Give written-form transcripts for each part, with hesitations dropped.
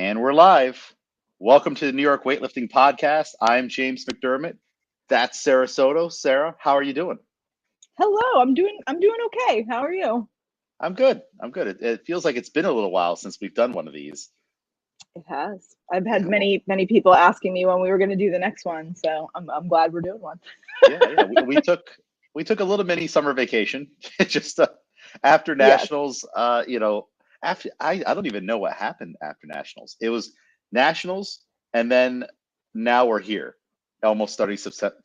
And we're live. Welcome to the New York Weightlifting Podcast. I'm James McDermott. That's Sarah Soto. Sarah, how are you doing? Hello, I'm doing okay. How are you? I'm good. It feels like it's been a little while since we've done one of these. It has. I've had Yeah, well, many people asking me when we were going to do the next one, so I'm glad we're doing one. yeah. We took a little mini summer vacation just after Yes. nationals. After I don't even know what happened after nationals. It was nationals, and then now we're here, almost starting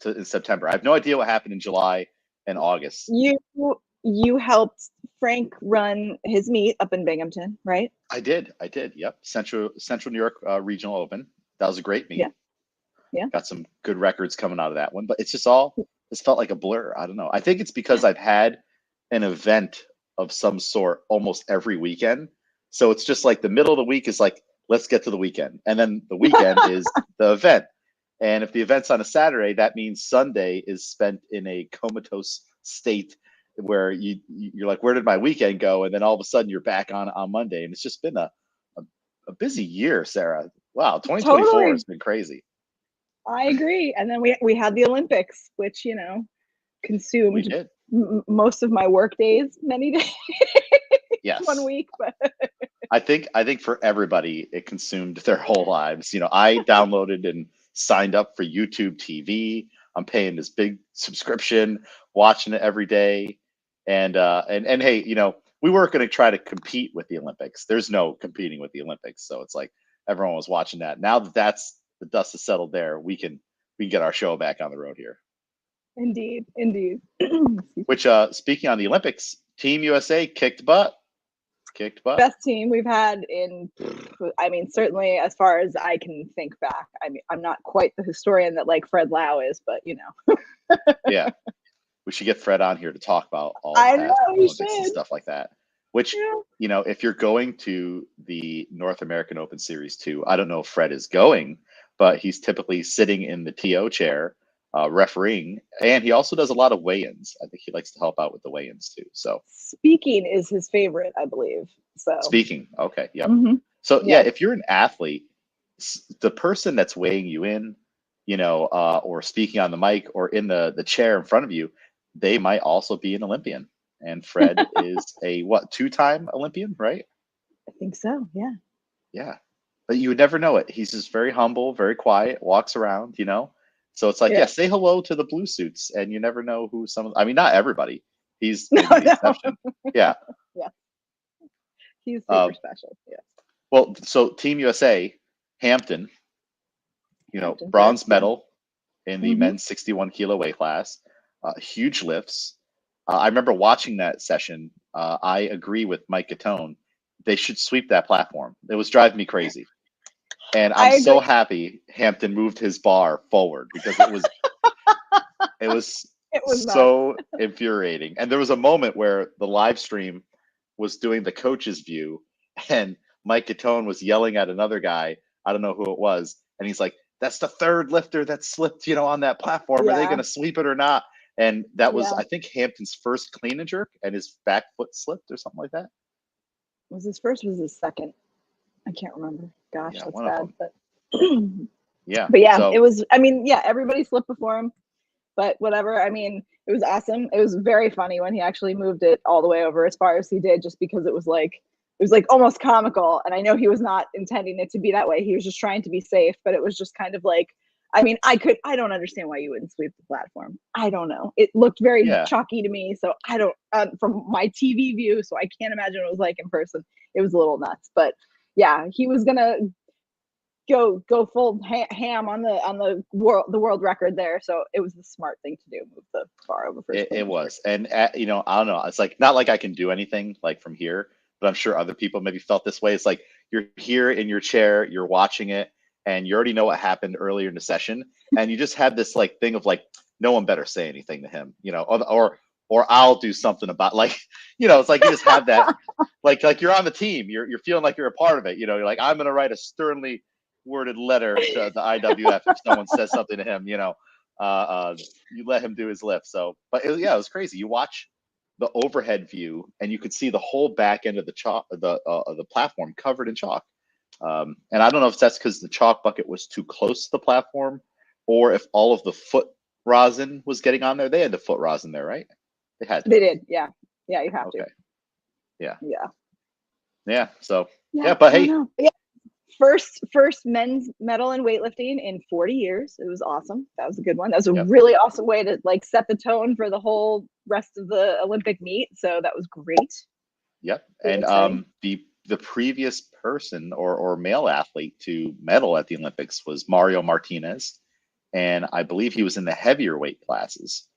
in September. I have no idea what happened in July and August. You helped Frank run his meet up in Binghamton, right? I did. Yep. Central New York Regional Open. That was a great Yeah. meet. Yeah. Got some good records coming out of that one, but it's felt like a blur. I don't know. I think it's because I've had an event of some sort almost every weekend. So it's just like the middle of the week is like, let's get to the weekend. And then the weekend is the event. And if the event's on a Saturday, that means Sunday is spent in a comatose state where you're like, where did my weekend go? And then all of a sudden you're back on Monday. And it's just been a busy year, Sarah. Wow, 2024 Totally. has been crazy. I agree. And then we had the Olympics, which, We consumed did. most of my work days, many days, one Yes. week, but I think for everybody, it consumed their whole lives. I downloaded and signed up for YouTube TV. I'm paying this big subscription, watching it every day. And hey, we weren't going to try to compete with the Olympics. There's no competing with the Olympics. So it's like everyone was watching that. Now that the dust has settled there, we can get our show back on the road here. indeed. Which speaking on the Olympics, Team USA kicked butt. Best team we've had certainly as far as I can think back. I mean, I'm not quite the historian that like Fred Lau is, but Yeah. We should get Fred on here to talk about all the I know past we Olympics and should. stuff like that. Which, Yeah. if you're going to the North American Open Series 2, I don't know if Fred is going, but he's typically sitting in the TO chair, refereeing, and he also does a lot of weigh-ins. I think he likes to help out with the weigh-ins too. So Speaking is his favorite, I believe. So speaking, okay, yep. mhm. So yeah, Yeah. if you're an athlete, the person that's weighing you in, or speaking on the mic or in the chair in front of you, they might also be an Olympian. And Fred is a two-time Olympian, right? I think so. Yeah. Yeah. But you would never know it. He's just very humble, very quiet, walks around. So it's like, yeah, Yeah. say hello to the blue suits, and you never know who I mean, not everybody. He's No, maybe the no. exception. Yeah. Yeah. He's Uh, super special. Yeah. well, so Team USA, Hampton, Hampton first. bronze Yeah. medal in the Mm-hmm. men's 61 kilo weight class, huge lifts. I remember watching that session. I agree with Mike Gatone. They should sweep that platform. It was driving me crazy. And I'm I so agree. happy Hampton moved his bar forward because it was It was nuts. so infuriating. And there was a moment where the live stream was doing the coach's view, and Mike Gatone was yelling at another guy. I don't know who it was, and he's like, "That's the third lifter that slipped, on that platform. Are they going Yeah. to sweep it or not?" And that was, Yeah. I think, Hampton's first clean and jerk, and his back foot slipped or something like that. Was his first? Was his second? I can't remember. Gosh, Yeah, that's one of bad. them. But Yeah. but yeah, it So was. I mean, yeah, everybody slipped before him, but whatever. I mean, it was awesome. It was very funny when he actually moved it all the way over as far as he did, just because it was like almost comical. And I know he was not intending it to be that way. He was just trying to be safe, but it was just kind of like. I mean, I don't understand why you wouldn't sweep the platform. I don't know. It looked very yeah, chalky to me. So I don't, from my TV view, so I can't imagine what it was like in person. It was a little nuts, but yeah, he was going to go full ham on the world record there. So it was the smart thing to do, move the bar over first. it was. And, I don't know. It's like, not like I can do anything like from here, but I'm sure other people maybe felt this way. It's like you're here in your chair, you're watching it, and you already know what happened earlier in the session. And you just have this like thing of like, no one better say anything to him, or I'll do something about like, it's like you just have that, like you're on the team, you're feeling like you're a part of it. You're like, I'm going to write a sternly worded letter to the IWF if someone says something to him, you let him do his lift. So, but it was crazy. You watch the overhead view, and you could see the whole back end of the chalk, the platform covered in chalk. And I don't know if that's because the chalk bucket was too close to the platform, or if all of the foot rosin was getting on there. They had the foot rosin there, right? They had to. They did, yeah. Yeah, you have Okay. to. Yeah. Yeah. Yeah. So Yeah, yeah, but I hey, know. Yeah. First men's medal in weightlifting in 40 years. It was awesome. That was a good one. That was a yep, really awesome way to like set the tone for the whole rest of the Olympic meet. So that was great. yep. Really And exciting. the previous person or male athlete to medal at the Olympics was Mario Martinez, and I believe he was in the heavier weight classes.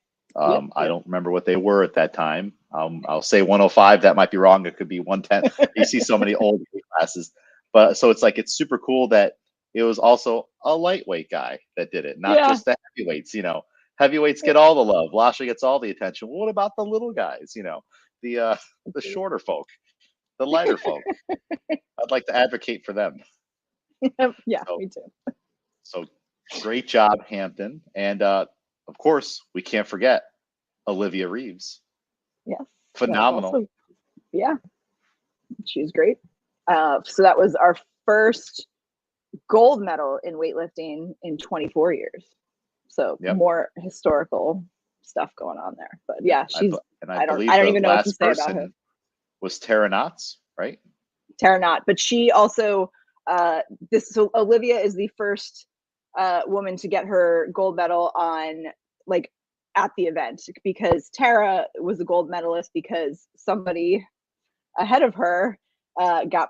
Yep. I don't remember what they were at that time. I'll say 105. That might be wrong. It could be 110. You see so many old weight classes, but so it's like it's super cool that it was also a lightweight guy that did it, not Yeah. just the heavyweights. Heavyweights get all the love. Lasha gets all the attention. Well, what about the little guys? The shorter folk, the lighter folk. I'd like to advocate for them. Yeah, So, me too. so great job, Hampton, and of course we can't forget Olivia Reeves. Yes. That was Phenomenal. also, yeah, she was great. So that was our first gold medal in weightlifting in 24 years. So Yep. more historical stuff going on there. But yeah, she's I I believe don't the even know what to last say about her. person was Tara Knotts, right? Tara Knott, but she also so Olivia is the first woman to get her gold medal on like at the event, because Tara was a gold medalist because somebody ahead of her got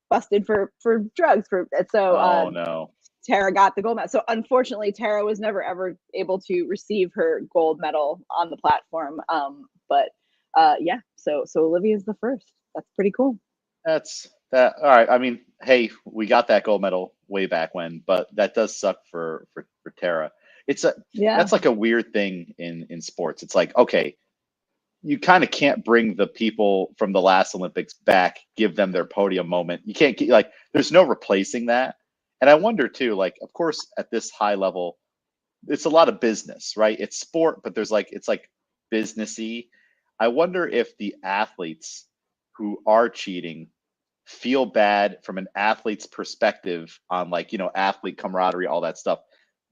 busted for drugs Oh no. Tara got the gold medal. So unfortunately, Tara was never ever able to receive her gold medal on the platform. But yeah, so Olivia's the first. That's pretty cool. That's that. All right. I mean, hey, we got that gold medal way back when, but that does suck for Tara. Yeah. That's like a weird thing in sports. It's like, okay, you kind of can't bring the people from the last Olympics back, give them their podium moment. You can't get like there's no replacing that. And I wonder too, like, of course, at this high level, it's a lot of business, right? It's sport, but it's like businessy. I wonder if the athletes who are cheating feel bad from an athlete's perspective on like, athlete camaraderie, all that stuff,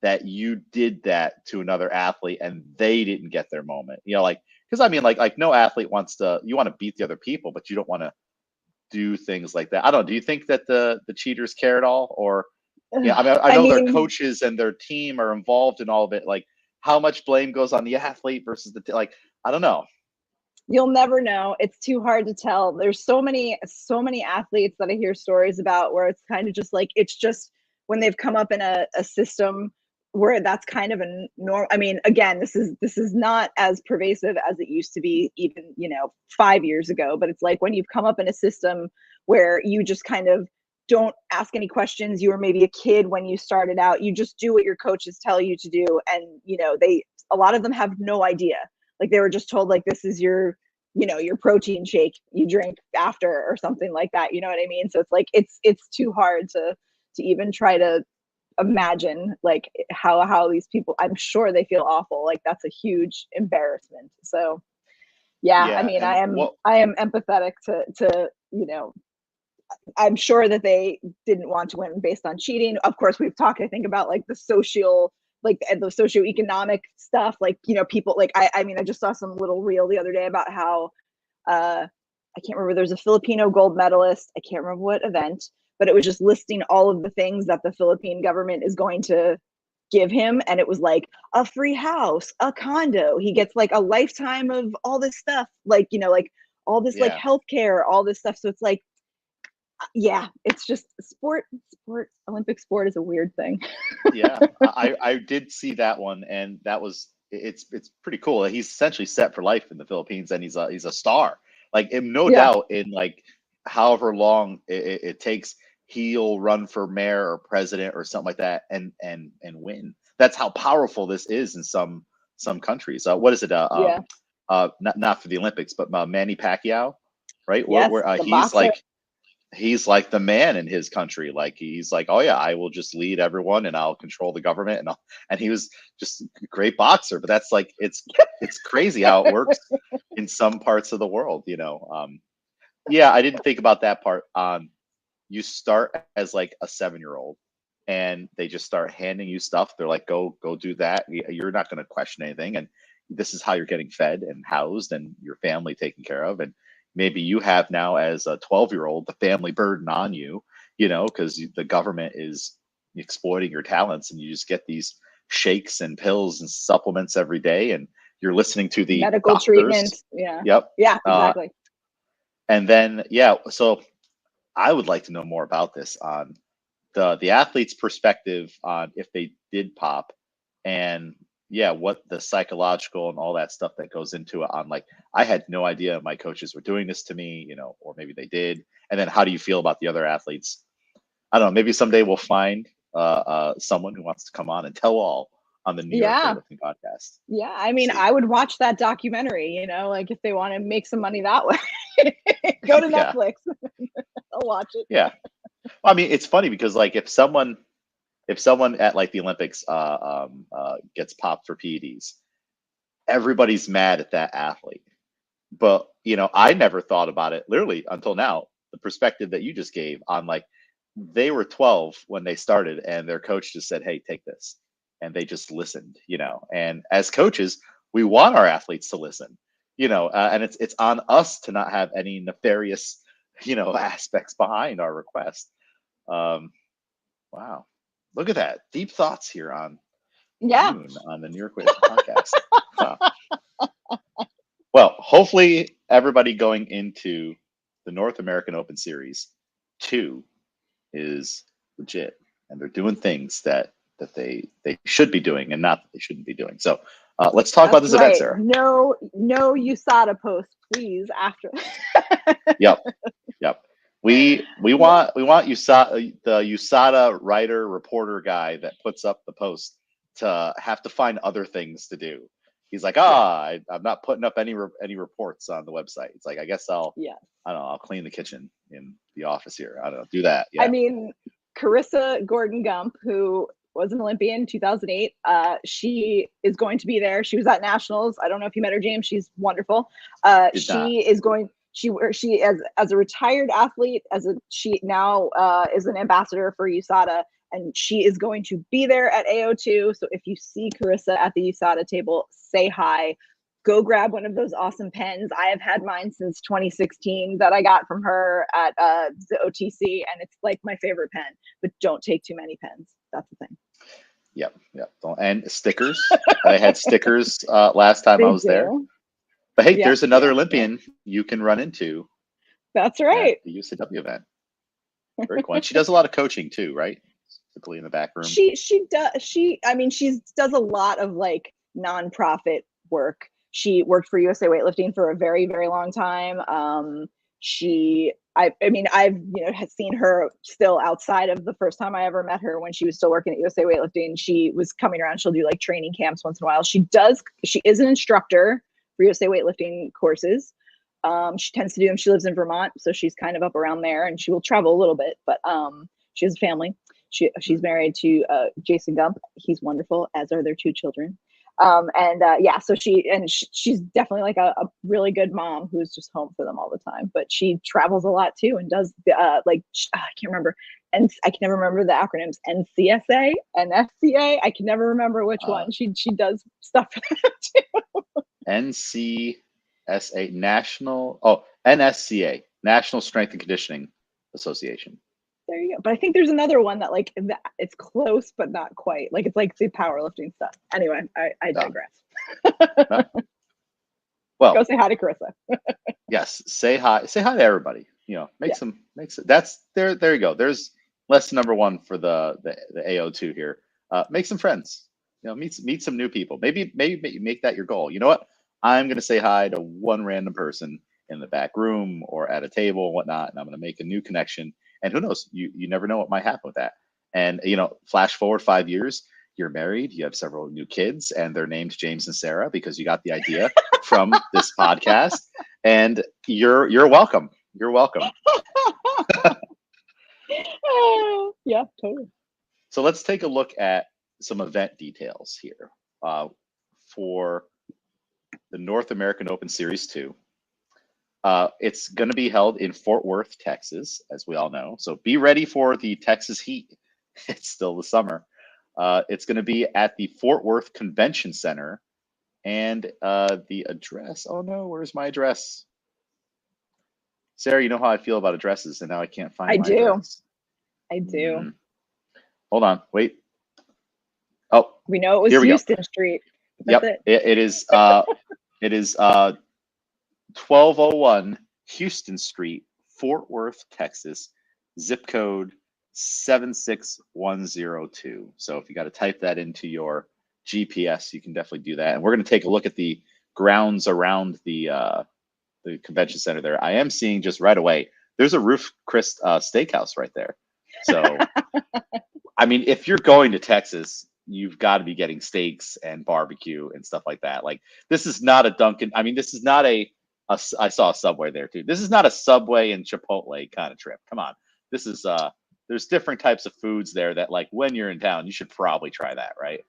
that you did that to another athlete and they didn't get their moment. Like, because I mean, like no athlete you want to beat the other people, but you don't want to do things like that. I don't know. Do you think that the cheaters care at all? Or yeah, I mean, I I know their mean, coaches and their team are involved in all of it. Like, how much blame goes on the athlete versus like, I don't know. you'll never know. It's too hard to tell. There's so many athletes that I hear stories about where it's kind of just like, it's just when they've come up in a system where that's kind of a norm. I mean, again, this is not as pervasive as it used to be even 5 years ago, but it's like when you've come up in a system where you just kind of don't ask any questions. You were maybe a kid when you started out. You just do what your coaches tell you to do, and a lot of them have no idea. Like they were just told, like, this is your your protein shake you drink after or something like that. You know what I mean? So it's like it's too hard to even try to imagine like how these people, I'm sure they feel awful. Like that's a huge embarrassment. So yeah, I Yeah, mean, and what? I am empathetic to I'm sure that they didn't want to win based on cheating. Of course, we've talked, I think, about like the social, like the socioeconomic stuff. Like, people like, I mean, I just saw some little reel the other day about how, I can't remember, there's a Filipino gold medalist. I can't remember what event, but it was just listing all of the things that the Philippine government is going to give him. And it was like a free house, a condo. He gets like a lifetime of all this stuff, like, like all this like Yeah, healthcare, all this stuff. So it's like, yeah, it's just Olympic sport is a weird thing. yeah. I did see that one, and it's pretty cool. He's essentially set for life in the Philippines, and he's a star. Like, no Yeah, doubt, in like however long it takes, he'll run for mayor or president or something like that, and win. That's how powerful this is in some countries. What is it? yeah, Not for the Olympics, but Manny Pacquiao, right? yes, Where the boxer. he's like the man in his country. Like he's like, oh yeah, I will just lead everyone and I'll control the government, and he was just a great boxer. But that's like it's crazy how it works in some parts of the world. Yeah, I didn't think about that part. you start as like a 7-year-old and they just start handing you stuff. They're like, go do that. You're not going to question anything. And this is how you're getting fed and housed and your family taken care of. And maybe you have now as a 12-year-old, the family burden on you, because the government is exploiting your talents and you just get these shakes and pills and supplements every day. And you're listening to the medical doctors. treatment. Yeah. Yep. Yeah, exactly. And then, so I would like to know more about this on the athlete's perspective on if they did pop, and what the psychological and all that stuff that goes into it on, like, I had no idea my coaches were doing this to me, or maybe they did. And then how do you feel about the other athletes? I don't know, maybe someday we'll find someone who wants to come on and tell all on the New York Weightlifting podcast. Yeah, I mean, I would watch that documentary, like if they want to make some money that way. Go to Netflix. I'll watch it. Yeah. Well, I mean, it's funny because like if someone at like the Olympics gets popped for PEDs, everybody's mad at that athlete. But I never thought about it literally until now. The perspective that you just gave on, like, they were 12 when they started and their coach just said, hey, take this. And they just listened, and as coaches, we want our athletes to listen, and it's on us to not have any nefarious, aspects behind our request. Wow. Look at that. Deep thoughts here on noon on the New York Weightlifting podcast. Wow. Well, hopefully everybody going into the North American Open Series 2 is legit and they're doing things that they should be doing and not that they shouldn't be doing. So let's talk about this event, Sarah. No USADA post, please, after. Yep. We want USADA, the USADA writer reporter guy that puts up the post, to have to find other things to do. He's like, I'm not putting up any reports on the website. It's like, I guess I don't know, I'll clean the kitchen in the office here. I don't know, do that. Yeah. I mean, Carissa Gordon-Gump, who was an Olympian in 2008, she is going to be there. She was at Nationals. I don't know if you met her, James. She's wonderful. She as a retired athlete, she now is an ambassador for USADA, and she is going to be there at AO2. So if you see Carissa at the USADA table, say hi. Go grab one of those awesome pens. I have had mine since 2016 that I got from her at the OTC, and it's like my favorite pen. But don't take too many pens. That's the thing. Yep. And stickers. I had stickers last time I was there. But hey, there's another Olympian you can run into. That's right. The UCW event. Very cool. And she does a lot of coaching too, right? Typically in the back room. She does. She does a lot of like nonprofit work. She worked for USA Weightlifting for a very, very long time. I've seen her still outside of the first time I ever met her when she was still working at USA Weightlifting. She was coming around. She'll do like training camps once in a while. She is an instructor for USA Weightlifting courses. She tends to do them. She lives in Vermont, so she's kind of up around there, and she will travel a little bit, but she has a family. She's married to Jason Gump. He's wonderful, as are their 2 children. So she's definitely like a really good mom who's just home for them all the time. But she travels a lot too and does I can't remember, and I can never remember the acronyms. NCSA, NSCA. I can never remember which one. She does stuff for that too. NCSA, NSCA, National Strength and Conditioning Association. There you go. But I think there's another one that like it's close but not quite. Like it's like the powerlifting stuff. Anyway, I digress. No. Well, go say hi to Carissa. Yes, say hi to everybody. There you go. There's lesson number 1 for the AO2 here. Make some friends. Meet some new people. Maybe make that your goal. You know what? I'm gonna say hi to one random person in the back room or at a table and whatnot, and I'm gonna make a new connection. And who knows? You never know what might happen with that. And flash forward 5 years, you're married, you have several new kids, and they're named James and Sarah because you got the idea from this podcast. And you're welcome. You're welcome. Yeah, totally. So let's take a look at some event details here for the North American Open Series 2. It's going to be held in Fort Worth, Texas, as we all know. So be ready for the Texas heat. It's still the summer. It's going to be at the Fort Worth Convention Center. And the address, oh no, where's my address? Sarah, you know how I feel about addresses, and now I can't find my address. I do. Hold on, wait. Oh, we know it was Houston Street. Yep, it is. It is 1201 Houston Street, Fort Worth, Texas, zip code 76102. So if you got to type that into your GPS, you can definitely do that. And we're going to take a look at the grounds around the convention center there. I am seeing just right away, there's a Ruth Chris steakhouse right there. So, I mean, if you're going to Texas, you've got to be getting steaks and barbecue and stuff like that. Like, this is not a Dunkin'. I mean, this is not I saw a Subway there too. This is not a Subway and Chipotle kind of trip. Come on. This is, there's different types of foods there that, like, when you're in town, you should probably try that, right?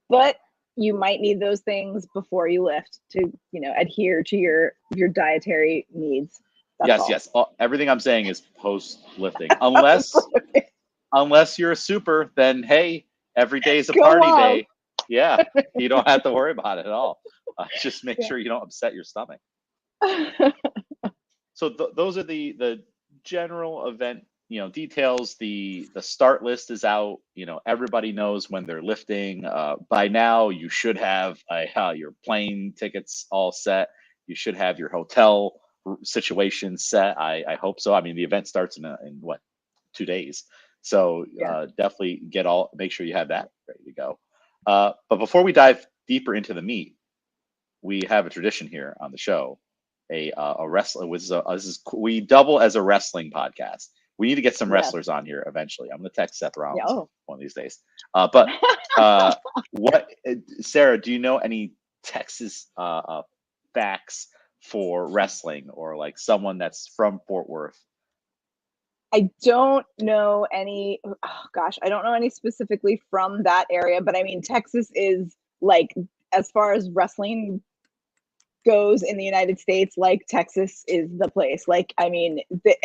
But you might need those things before you lift to, adhere to your dietary needs. That's yes. Everything I'm saying is post lifting, unless you're a super, then hey, every day is a party day. Yeah, you don't have to worry about it at all. Just make sure you don't upset your stomach. So those are the general event, details. The start list is out. Everybody knows when they're lifting. By now, you should have your plane tickets all set. You should have your hotel situation set. I hope so. I mean, the event starts in what, 2 days. So definitely make sure you have that ready to go. But before we dive deeper into the meat, we have a tradition here on the show. A wrestling we double as a wrestling podcast. We need to get some wrestlers on here eventually. I'm going to text Seth Rollins one of these days. But Sarah, do you know any Texas facts for wrestling, or like someone that's from Fort Worth? I don't know any. Oh gosh, I don't know any specifically from that area. But I mean, Texas is, like, as far as wrestling goes in the United States, like, Texas is the place. Like, I mean,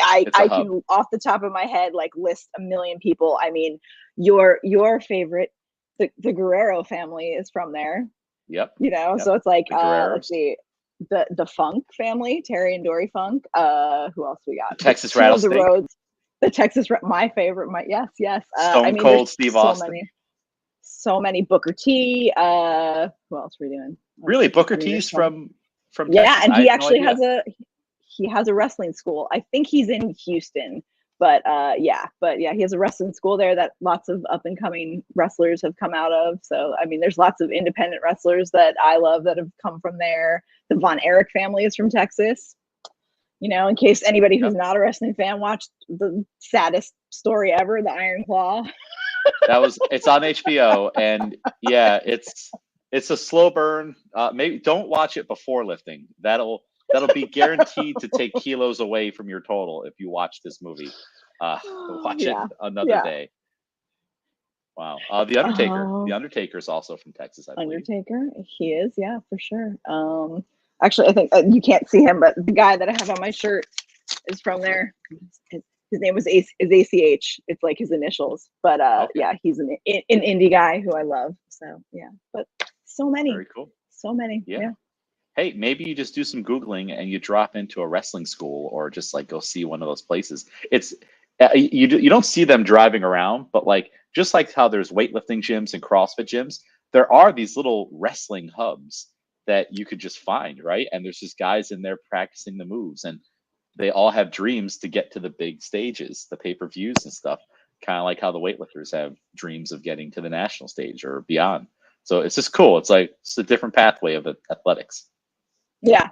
I can off the top of my head, like, list a million people. I mean, your favorite, the Guerrero family is from there. Yep. So it's like, let's see, the Funk family, Terry and Dory Funk. Who else we got? Texas Rattlesnake. The Texas, my favorite. Yes. Stone Cold Steve Austin. So many Booker T. Who else are we doing? Really, Booker T's from yeah, Texas? and he actually has a wrestling school. I think he's in Houston, but he has a wrestling school there that lots of up and coming wrestlers have come out of. So I mean, there's lots of independent wrestlers that I love that have come from there. The Von Erich family is from Texas. In case anybody who's not a wrestling fan watched the saddest story ever, the Iron Claw. It's on HBO, and yeah, it's a slow burn. Maybe don't watch it before lifting. That'll be guaranteed to take kilos away from your total if you watch this movie. Watch it another day. Wow. The Undertaker. The Undertaker is also from Texas, I believe. Undertaker, he is, yeah, for sure. Actually, I think you can't see him, but the guy that I have on my shirt is from there. His name is ACH. It's like his initials, but he's an indie guy who I love. So yeah, but so many. Very cool. So many. Yeah. Hey, maybe you just do some Googling and you drop into a wrestling school, or just like go see one of those places. It's you don't see them driving around, but like, just like how there's weightlifting gyms and CrossFit gyms, there are these little wrestling hubs that you could just find, right? And there's just guys in there practicing the moves, and they all have dreams to get to the big stages, the pay-per-views and stuff, kind of like how the weightlifters have dreams of getting to the national stage or beyond. So it's just cool. It's like, it's a different pathway of athletics. Yeah,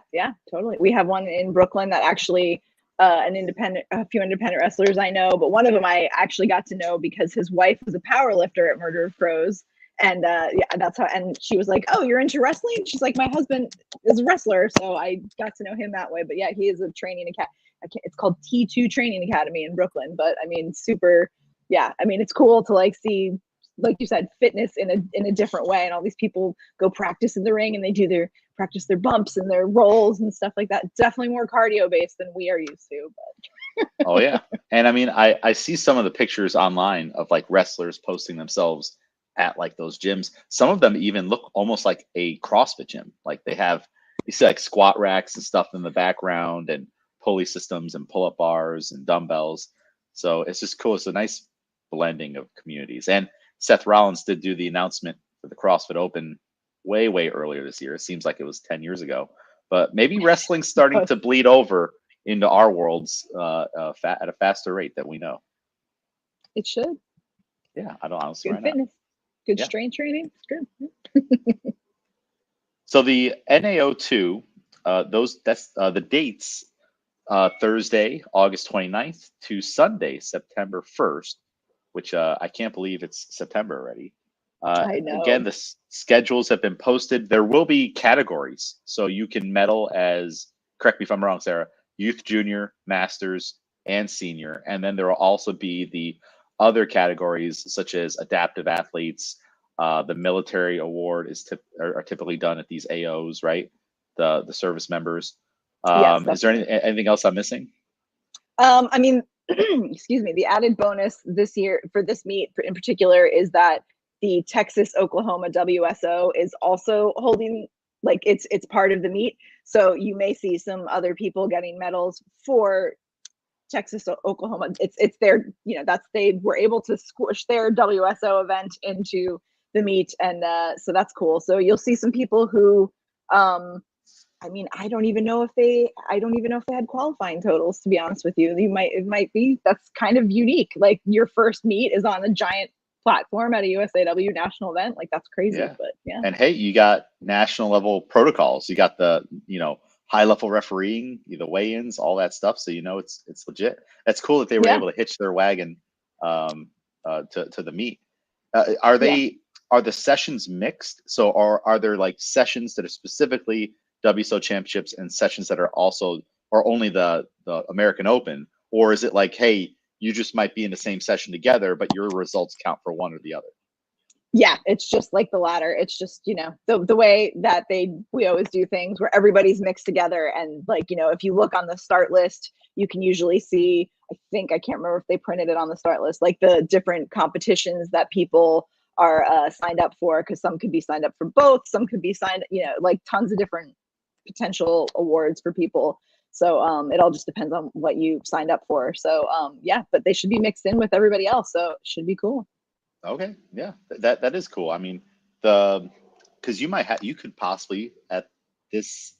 totally. We have one in Brooklyn that actually a few independent wrestlers I know, but one of them I actually got to know because his wife was a power lifter at Murder of Crows. And that's how, and she was like, "Oh, you're into wrestling?" She's like, "My husband is a wrestler." So I got to know him that way. But yeah, he is a training academy. It's called T2 Training Academy in Brooklyn. But I mean, super. Yeah, I mean, it's cool to like see, like you said, fitness in a different way. And all these people go practice in the ring and they do their practice their bumps and their rolls and stuff like that. Definitely more cardio based than we are used to. But Oh yeah. And I mean, I see some of the pictures online of like wrestlers posting themselves at like those gyms. Some of them even look almost like a CrossFit gym. Like they have, you see like squat racks and stuff in the background, and pulley systems and pull-up bars and dumbbells. So it's just cool. It's a nice blending of communities. And Seth Rollins did do the announcement for the CrossFit Open way, way earlier this year. It seems like it was 10 years ago. But maybe wrestling's starting to bleed over into our worlds at a faster rate that we know. it should. Yeah, I don't see Good why not. fitness, good Yeah. strength training. It's good. So the NAO2, that's the dates, Thursday, August 29th to Sunday, September 1st, which I can't believe it's September already. I know. Again, the schedules have been posted. There will be categories, so you can medal as, correct me if I'm wrong, Sarah, youth, junior, masters, and senior. And then there will also be the other categories such as adaptive athletes. The military award are typically done at these AOs, right? The service members. Yes, Is there anything else I'm missing? I mean, excuse me, the added bonus this year for this meet in particular is that the Texas Oklahoma WSO is also holding, like, it's part of the meet. So you may see some other people getting medals for Texas Oklahoma. It's their, they were able to squish their WSO event into the meet, and so that's cool. So you'll see some people who I mean, I don't even know if they had qualifying totals, to be honest with you. It might be, that's kind of unique. Like, your first meet is on a giant platform at a USAW national event. Like, that's crazy. Yeah. But yeah. And hey, you got national level protocols. You got the, high level refereeing, the weigh-ins, all that stuff. So it's legit. That's cool that they were able to hitch their wagon to the meet. Are the sessions mixed? So are there like sessions that are specifically WSO championships and sessions that are only the American Open? Or is it like, hey, you just might be in the same session together, but your results count for one or the other? Yeah, it's just like the latter. It's just, the way that we always do things, where everybody's mixed together. And like, if you look on the start list, you can usually see, I can't remember if they printed it on the start list, like the different competitions that people are signed up for, because some could be signed up for both, some could be signed, like tons of different potential awards for people. So it all just depends on what you signed up for. So yeah, but they should be mixed in with everybody else. So it should be cool. Okay, yeah, that is cool. I mean, because you could possibly at this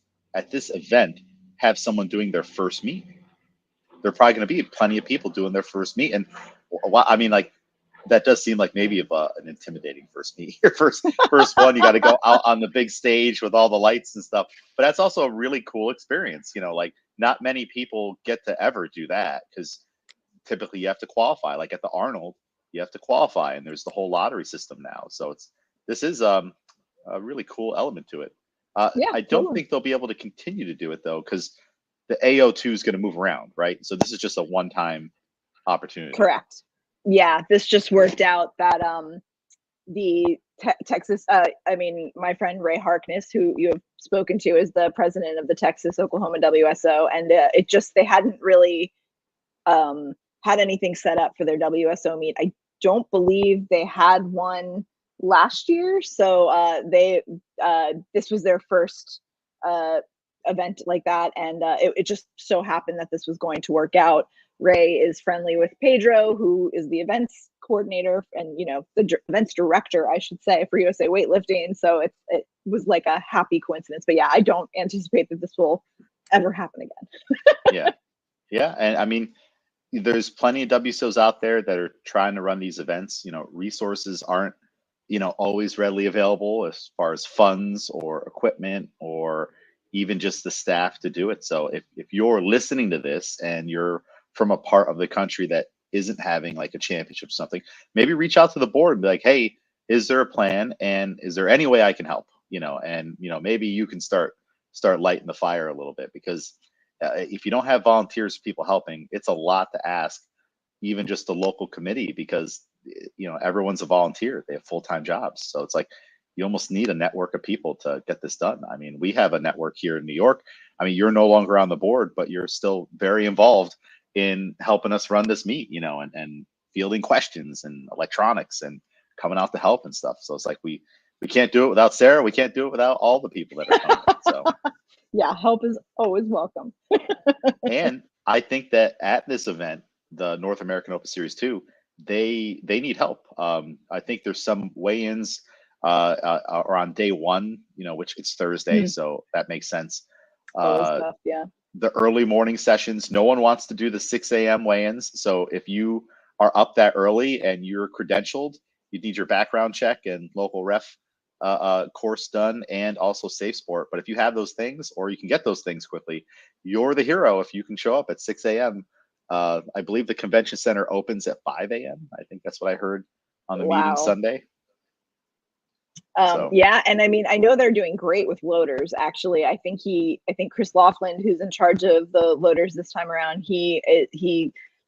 event have someone doing their first meet. There are probably going to be plenty of people doing their first meet, and I mean, like, that does seem like maybe an intimidating first meet. Your first one, you got to go out on the big stage with all the lights and stuff. But that's also a really cool experience. Like, not many people get to ever do that, because typically you have to qualify. Like at the Arnold, you have to qualify, and there's the whole lottery system now. So this is a really cool element to it. Yeah, I don't think they'll be able to continue to do it though, because the AO2 is going to move around, right? So this is just a one-time opportunity. Correct. Yeah, this just worked out that the Texas, my friend Ray Harkness, who you have spoken to, is the president of the Texas Oklahoma WSO, and they hadn't really had anything set up for their WSO meet. I don't believe they had one last year, so this was their first event like that, and it just so happened that this was going to work out. Ray is friendly with Pedro, who is the events coordinator and the events director, I should say, for USA Weightlifting. So it was like a happy coincidence. But yeah, I don't anticipate that this will ever happen again. Yeah, and I mean, there's plenty of WSOs out there that are trying to run these events. Resources aren't always readily available as far as funds or equipment or even just the staff to do it. So if you're listening to this and you're from a part of the country that isn't having like a championship or something, maybe reach out to the board and be like, hey, is there a plan, and is there any way I can help? And maybe you can start lighting the fire a little bit, because if you don't have volunteers, people helping, it's a lot to ask, even just the local committee, because everyone's a volunteer, they have full-time jobs. So it's like, you almost need a network of people to get this done. I mean, we have a network here in New York. I mean, you're no longer on the board, but you're still very involved in helping us run this meet, and fielding questions and electronics and coming out to help and stuff. So it's like we can't do it without Sarah. We can't do it without all the people that are coming. So yeah, help is always welcome. and I think that at this event, the North American Open Series 2, they need help. I think there's some weigh-ins are on day one, which it's Thursday, so that makes sense. Tough, yeah. The early morning sessions, no one wants to do the 6 a.m. weigh-ins. So if you are up that early and you're credentialed, you need your background check and local ref course done, and also safe sport. But if you have those things, or you can get those things quickly, you're the hero if you can show up at 6 a.m. I believe the convention center opens at 5 a.m. I think that's what I heard on the meeting Sunday. Yeah, and I mean, I know they're doing great with loaders. Actually, I think Chris Laughlin, who's in charge of the loaders this time around, he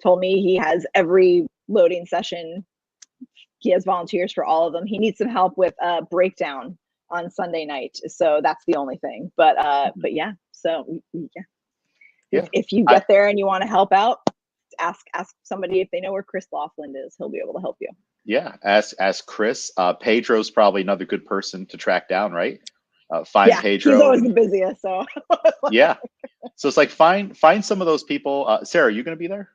told me he has every loading session. He has volunteers for all of them. He needs some help with breakdown on Sunday night, so that's the only thing. But yeah, so yeah. If you get there and you want to help out, ask somebody if they know where Chris Laughlin is. He'll be able to help you. Yeah, ask Chris. Pedro's probably another good person to track down, right? Find Pedro. He's always the busiest, so yeah. So it's like find some of those people. Sarah, are you going to be there?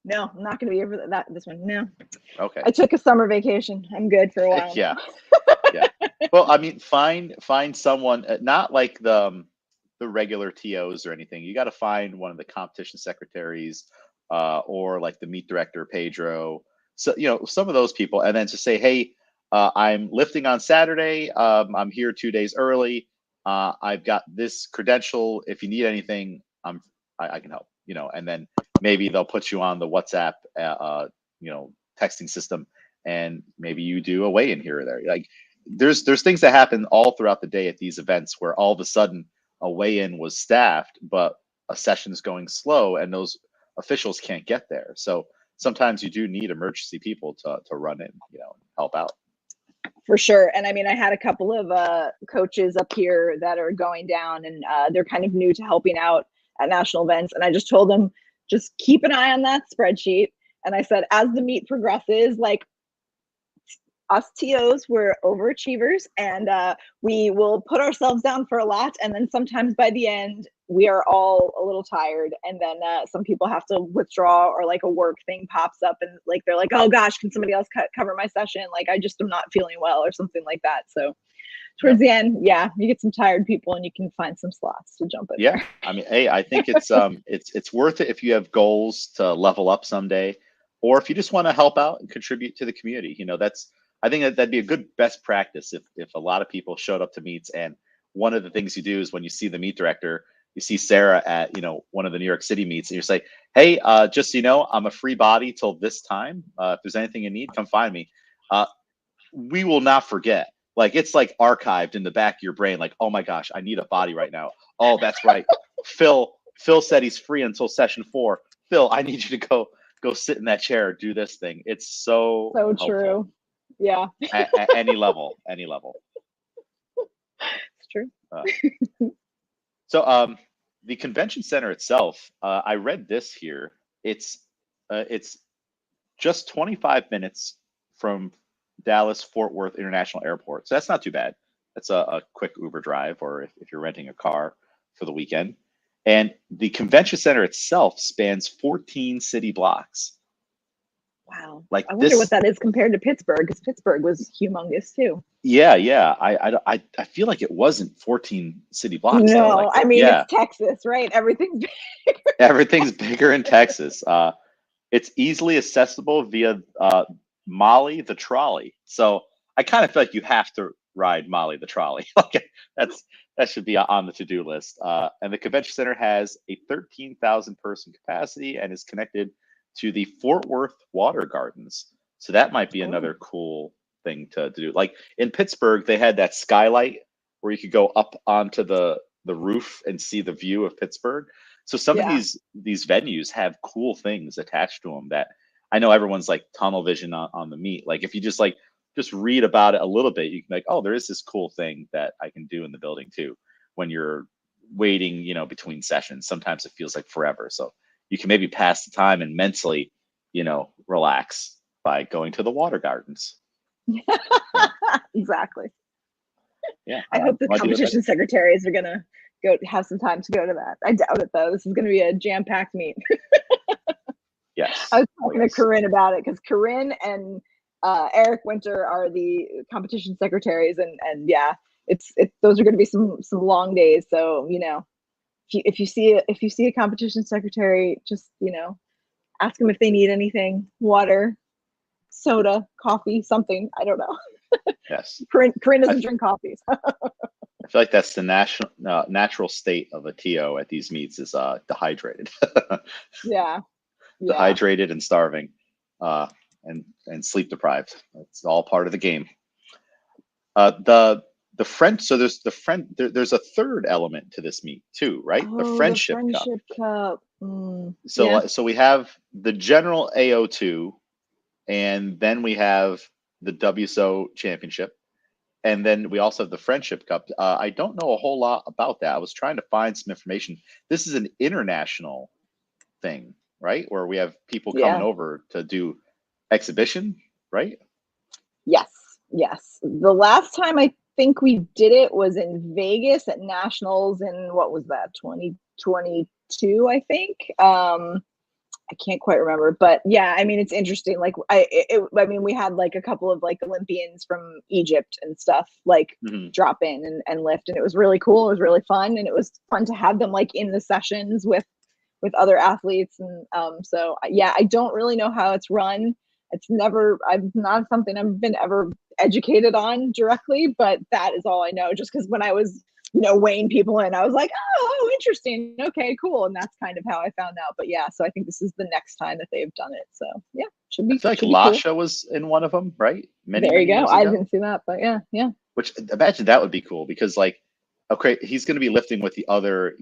No, I'm not going to be here for this one. No. Okay. I took a summer vacation. I'm good for a while. Yeah. Yeah. Well, I mean, find someone, not like the regular TOs or anything. You got to find one of the competition secretaries, or like the meet director, Pedro. So, some of those people, and then to say, hey, I'm lifting on Saturday. I'm here 2 days early. I've got this credential. If you need anything, I can help, and then maybe they'll put you on the WhatsApp, texting system, and maybe you do a weigh-in here or there. Like there's things that happen all throughout the day at these events where all of a sudden a weigh-in was staffed, but a session is going slow and those officials can't get there. So sometimes you do need emergency people to run in, help out. For sure. And I mean, I had a couple of coaches up here that are going down, and they're kind of new to helping out at national events. And I just told them, just keep an eye on that spreadsheet. And I said, as the meet progresses, like us TOs, we're overachievers, and we will put ourselves down for a lot. And then sometimes by the end, we are all a little tired. And then some people have to withdraw, or like a work thing pops up and like, they're like, oh gosh, can somebody else cover my session? Like, I just am not feeling well or something like that. So towards the end, yeah, you get some tired people and you can find some slots to jump in. Yeah. I mean, hey, I think it's it's worth it if you have goals to level up someday, or if you just want to help out and contribute to the community. I think that'd be a good best practice if a lot of people showed up to meets. And one of the things you do is when you see the meet director, you see Sarah at, one of the New York City meets, and you say, hey, just so you know, I'm a free body till this time. If there's anything you need, come find me. We will not forget. Like, it's like archived in the back of your brain. Like, oh my gosh, I need a body right now. Oh, that's right. Phil said he's free until session 4. Phil, I need you to go sit in that chair, do this thing. It's so true. Yeah. at any level. It's true. So the convention center itself, I read this here. It's just 25 minutes from Dallas Fort Worth International Airport. So that's not too bad. That's a quick Uber drive, or if you're renting a car for the weekend. And the convention center itself spans 14 city blocks. Wow. Like, I wonder what that is compared to Pittsburgh, because Pittsburgh was humongous too. Yeah. I feel like it wasn't 14 city blocks. No, like, I mean, it's Texas, right? Everything's bigger. Everything's bigger in Texas. It's easily accessible via Molly the trolley. So I kind of feel like you have to ride Molly the trolley. Like, that should be on the to-do list. And the convention center has a 13,000 person capacity and is connected to the Fort Worth Water Gardens. So that might be another cool thing to do. Like in Pittsburgh, they had that skylight where you could go up onto the roof and see the view of Pittsburgh. So some of these venues have cool things attached to them that I know everyone's like tunnel vision on the meet. Like if you just like just read about it a little bit, you can be like, oh, there is this cool thing that I can do in the building too. When you're waiting, between sessions, sometimes it feels like forever. So you can maybe pass the time and mentally, relax by going to the water gardens. Exactly. Yeah. I hope the competition secretaries are gonna go have some time to go to that. I doubt it though. This is gonna be a jam-packed meet. Yes. I was talking to Corinne about it because Corinne and Eric Winter are the competition secretaries, and yeah, it's those are going to be some long days. So if you see a competition secretary, just ask them if they need anything, water, soda, coffee, something. I don't know. Yes. Corinne doesn't drink coffee. So. I feel like that's the natural state of a TO at these meets is dehydrated. Yeah. Dehydrated and starving, and sleep deprived. It's all part of the game. The French. So there's a third element to this meet too, right? Oh, the Friendship Cup. So we have the general AO2, and then we have the WSO Championship, and then we also have the Friendship Cup. I don't know a whole lot about that. I was trying to find some information. This is an international thing, right? Where we have people coming over to do exhibition, right? Yes. The last time I think we did it was in Vegas at Nationals in what was that, 2022, I think. I can't quite remember, but yeah, I mean, it's interesting. Like I mean, we had like a couple of like Olympians from Egypt and stuff like drop in and lift, and it was really cool. It was really fun, and it was fun to have them like in the sessions with other athletes. And so yeah, I don't really know how it's run. I've not something I've been ever educated on directly, but that is all I know. Just because when I was weighing people in, I was like, oh, interesting, okay, cool, and that's kind of how I found out. But yeah, so I think this is the next time that they've done it. So yeah, should be. I feel like Lasha cool. was in one of them, right? There you go. I didn't see that, but yeah. Which imagine that would be cool because like, okay, he's going to be lifting with the other,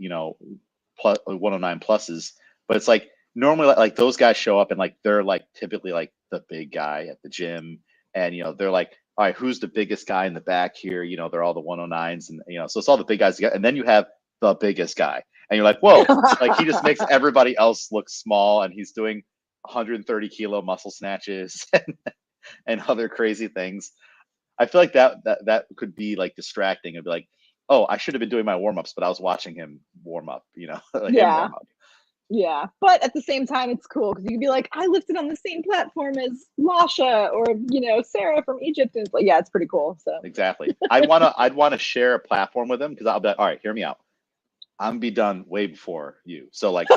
plus 109 pluses, but it's like normally like those guys show up and like they're like typically like the big guy at the gym, and they're like, all right, who's the biggest guy in the back here? They're all the 109s, and so it's all the big guys together, and then you have the biggest guy, and you're like, whoa, like he just makes everybody else look small, and he's doing 130 kilo muscle snatches and other crazy things. I feel like that could be like distracting. It'd be like, oh, I should have been doing my warm-ups, but I was watching him warm up, like him warm up. Yeah, but at the same time, it's cool because you can be like, I lifted on the same platform as Lasha or Sarah from Egypt, and it's like, yeah, it's pretty cool. So exactly, I'd want to share a platform with them because I'll be like, all right, hear me out. I'm be done way before you, so like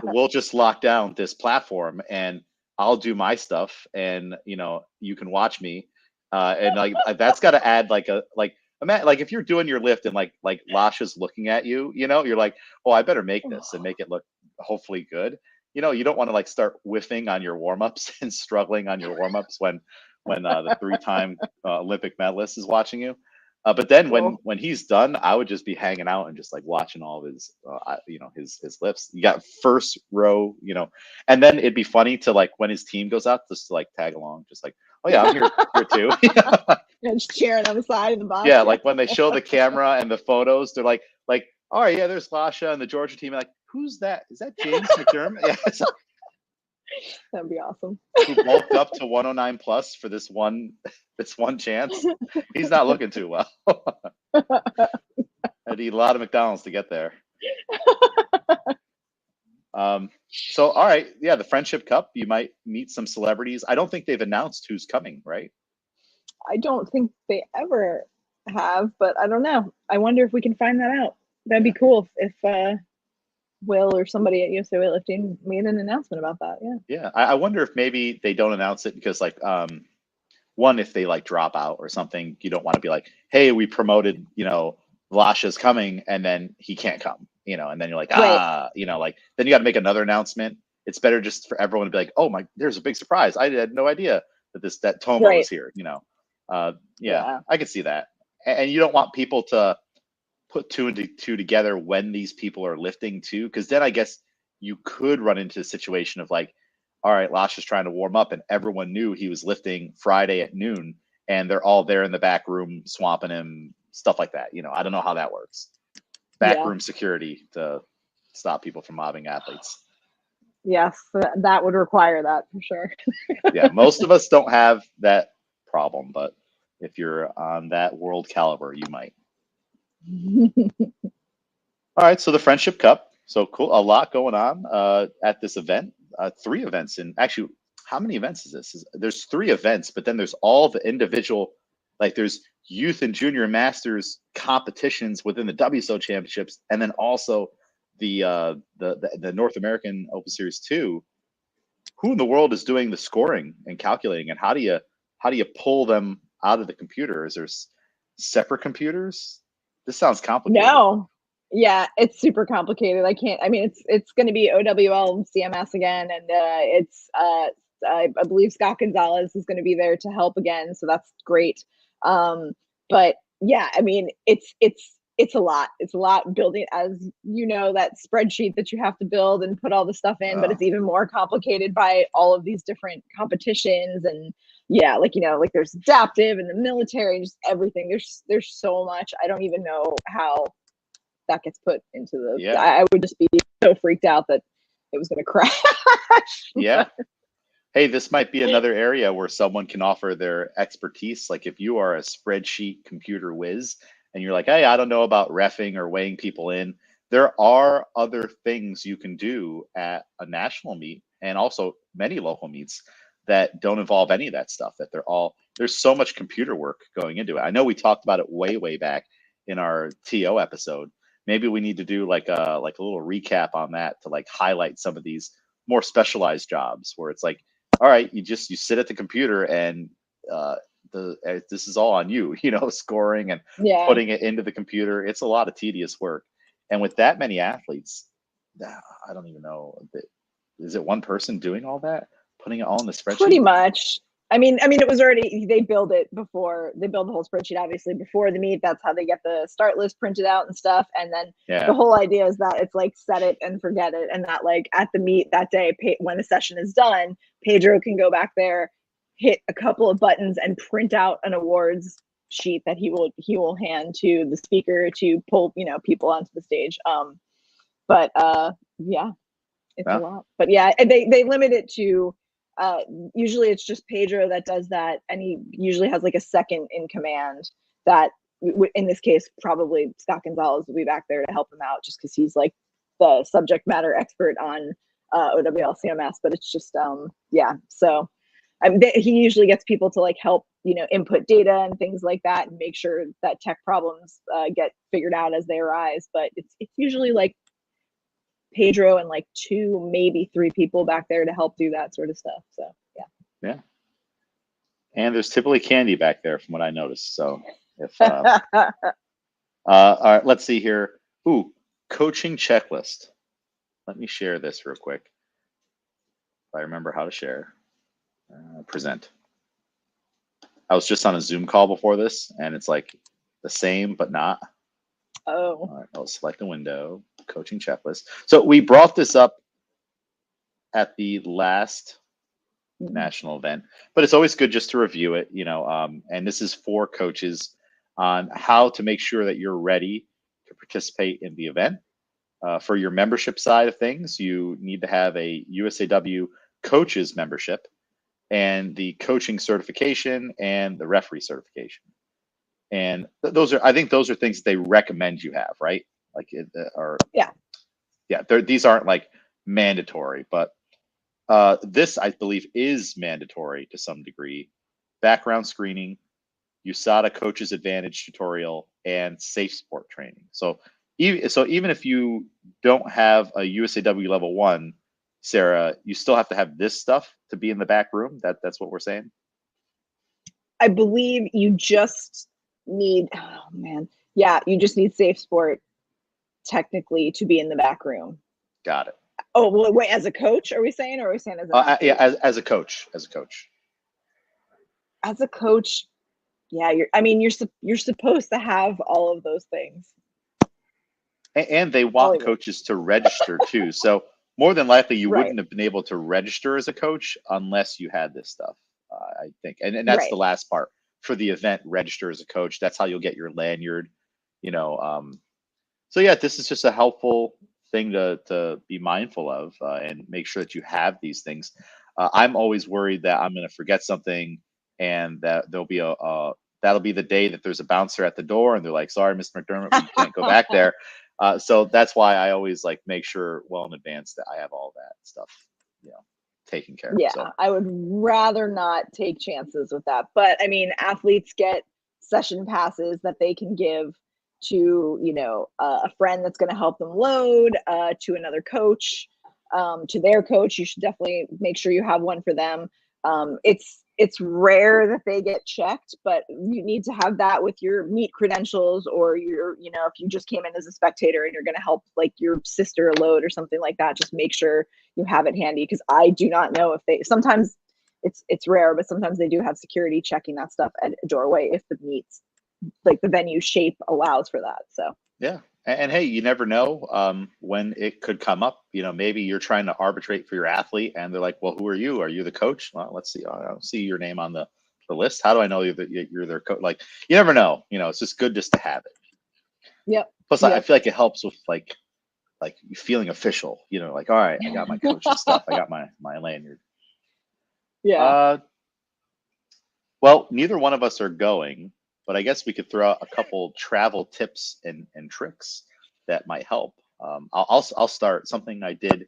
we'll just lock down this platform and I'll do my stuff, and you can watch me, and like that's got to add like like if you're doing your lift and like Lasha's looking at you, you're like, oh, I better make this and make it look hopefully good. You don't want to like start whiffing on your warm-ups and struggling on your warm-ups when the 3-time Olympic medalist is watching you. But then when he's done, I would just be hanging out and just like watching all of his his lifts. You got first row, and then it'd be funny to like when his team goes out just to like tag along, just like, oh yeah, I'm here too. Yeah, just cheering on the side of the bus. Yeah, like when they show the camera and the photos, they're like, all right, yeah, there's Lasha and the Georgia team. Like, who's that? Is that James McDermott? Yeah, that'd be awesome. Who bulked up to 109 plus for this one chance? He's not looking too well. I'd eat a lot of McDonald's to get there. So all right, yeah, the Friendship Cup, you might meet some celebrities. I don't think they've announced who's coming, right? I don't think they ever have, but I don't know. I wonder if we can find that out. That'd be cool if Will or somebody at USO Weightlifting made an announcement about that. Yeah, I wonder if maybe they don't announce it because like one, if they like drop out or something, you don't want to be like, hey, we promoted, Lasha's coming and then he can't come, and then you're like, right. Like then you got to make another announcement. It's better just for everyone to be like, oh my, there's a big surprise. I had no idea that Tomo was here, yeah, I could see that. And you don't want people to put two and two together when these people are lifting too, because then I guess you could run into a situation of like, all right, Lasha's trying to warm up and everyone knew he was lifting Friday at noon, and they're all there in the back room swamping him, stuff like that. I don't know how that works. Backroom security to stop people from mobbing athletes. Yes, that would require that for sure. Yeah, most of us don't have that problem, but if you're on that world caliber, you might. All right, so the Friendship Cup. So cool, a lot going on at this event. 3 events, and actually, how many events is this? There's 3 events, but then there's all the individual, like there's youth and junior masters competitions within the WSO championships, and then also the North American Open Series 2. Who in the world is doing the scoring and calculating, and how do you pull them out of the computer? Is there separate computers? This sounds complicated. No. Yeah, it's super complicated. I mean, it's going to be OWL and CMS again, and I believe Scott Gonzalez is going to be there to help again, so that's great. But yeah, I mean, it's a lot. It's a lot building, as you know, that spreadsheet that you have to build and put all the stuff in, but it's even more complicated by all of these different competitions. And yeah, like there's adaptive and the military, just everything. There's so much. I don't even know how that gets put into the, I would just be so freaked out that it was going to crash. Yeah. Hey, this might be another area where someone can offer their expertise. Like if you are a spreadsheet computer whiz and you're like, hey, I don't know about reffing or weighing people in, there are other things you can do at a national meet and also many local meets that don't involve any of that stuff, that there's so much computer work going into it. I know we talked about it way back in our TO episode. Maybe we need to do like a little recap on that to like highlight some of these more specialized jobs where it's like, all right, you sit at the computer and this is all on you, scoring and putting it into the computer. It's a lot of tedious work. And with that many athletes, I don't even know. Is it one person doing all that, putting it all in the spreadsheet? Pretty much. I mean, it was already, they build the whole spreadsheet, obviously, before the meet. That's how they get the start list printed out and stuff. And then the whole idea is that it's like set it and forget it. And that like at the meet that day, when the session is done, Pedro can go back there, hit a couple of buttons and print out an awards sheet that he will hand to the speaker to pull, people onto the stage. But yeah, it's a lot. But yeah, they limit it to, usually it's just Pedro that does that, and he usually has like a second in command that in this case probably Scott Gonzalez will be back there to help him out, just because he's like the subject matter expert on OWL CMS. But it's just yeah, so he usually gets people to like help input data and things like that and make sure that tech problems get figured out as they arise. But it's usually like Pedro and like 2, maybe 3 people back there to help do that sort of stuff. So yeah. And there's typically candy back there from what I noticed. So if all right, let's see here. Ooh, coaching checklist. Let me share this real quick. If I remember how to share. Present. I was just on a Zoom call before this, and it's like the same but not. Oh. All right, I'll select a window. Coaching checklist. So we brought this up at the last national event, but it's always good just to review it, and this is for coaches on how to make sure that you're ready to participate in the event. For your membership side of things, you need to have a USAW coaches membership and the coaching certification and the referee certification. And I think those are things that they recommend you have, right? Like, these aren't like mandatory, but this I believe is mandatory to some degree. Background screening, USADA Coaches Advantage tutorial, and safe sport training. So even if you don't have a USAW level 1, Sarah, you still have to have this stuff to be in the back room. That's what we're saying. I believe you just need, you just need safe sport technically to be in the back room. Got it. Oh, well, wait, as a coach, are we saying, or are we saying as as a coach? As a coach, yeah, you're supposed to have all of those things. And they want coaches to register too. So more than likely, you wouldn't have been able to register as a coach unless you had this stuff, I think. And that's the last part. for the event, register as a coach. That's how you'll get your lanyard, you know. So yeah, this is just a helpful thing to be mindful of, and make sure that you have these things. I'm always worried that I'm going to forget something, and that there'll be that'll be the day that there's a bouncer at the door, and they're like, "Sorry, Mr. McDermott, we can't go back there." So that's why I always like make sure well in advance that I have all that stuff, taken care of. Yeah, So I would rather not take chances with that. But I mean, athletes get session passes that they can give to, a friend that's going to help them load, to another coach, to their coach. You should definitely make sure you have one for them. It's rare that they get checked, but you need to have that with your meet credentials, or if you just came in as a spectator and you're going to help like your sister load or something like that, just make sure you have it handy, because I do not know if sometimes it's rare, but sometimes they do have security checking that stuff at a doorway if the meets, like the venue shape allows for that. So yeah. And hey, you never know when it could come up. Maybe you're trying to arbitrate for your athlete, and they're like, "Well, who are you? Are you the coach? Well, let's see. I don't see your name on the list. How do I know you're their coach?" Like, you never know. It's just good just to have it. yep. Plus, I feel like it helps with like feeling official. Like, all right, I got my coach's stuff. I got my lanyard. Yeah. Well, neither one of us are going, but I guess we could throw out a couple travel tips and tricks that might help. I'll start. Something I did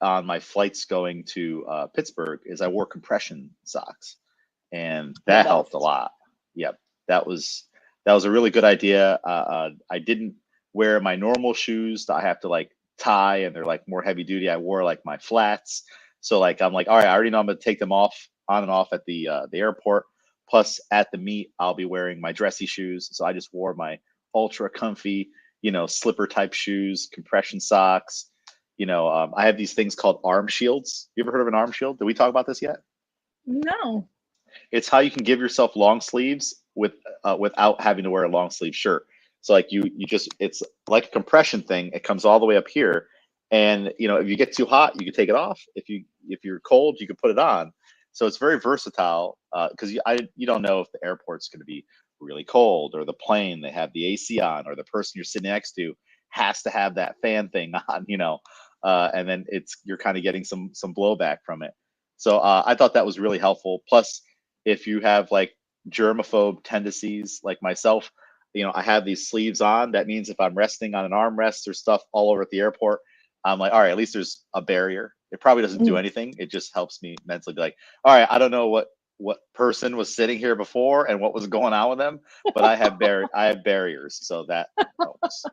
on my flights going to Pittsburgh is I wore compression socks, and that helped a lot. Yep, that was a really good idea. I didn't wear my normal shoes that I have to like tie, and they're like more heavy duty. I wore like my flats, so like I'm like, all right, I already know I'm gonna take them off on and off at the airport. Plus, at the meet, I'll be wearing my dressy shoes, so I just wore my ultra comfy, slipper type shoes, compression socks. I have these things called arm shields. You ever heard of an arm shield? Did we talk about this yet? No. It's how you can give yourself long sleeves without having to wear a long sleeve shirt. So like you just, it's like a compression thing. It comes all the way up here, and if you get too hot, you can take it off. If you're cold, you can put it on. So it's very versatile, because you don't know if the airport's going to be really cold, or the plane they have the AC on, or the person you're sitting next to has to have that fan thing on, and then you're kind of getting some blowback from it. So I thought that was really helpful. Plus, if you have like germaphobe tendencies like myself, I have these sleeves on. That means if I'm resting on an armrest or stuff all over at the airport, I'm like, all right, at least there's a barrier. It probably doesn't do anything. It just helps me mentally be like, all right, I don't know what person was sitting here before and what was going on with them, but I have barriers, so that helps.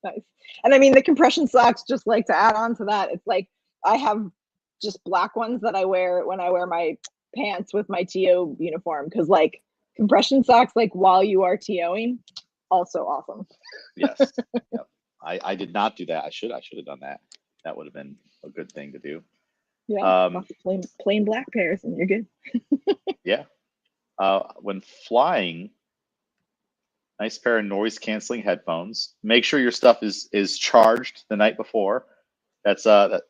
Nice. And I mean, the compression socks, just like to add on to that, it's like I have just black ones that I wear when I wear my pants with my TO uniform, because like compression socks, like while you are TOing, also awesome. Yes. Yep. I did not do that. I should have done that. That would have been a good thing to do. Yeah, plain black pairs and you're good. Yeah. When flying, nice pair of noise canceling headphones. Make sure your stuff is charged the night before. That's that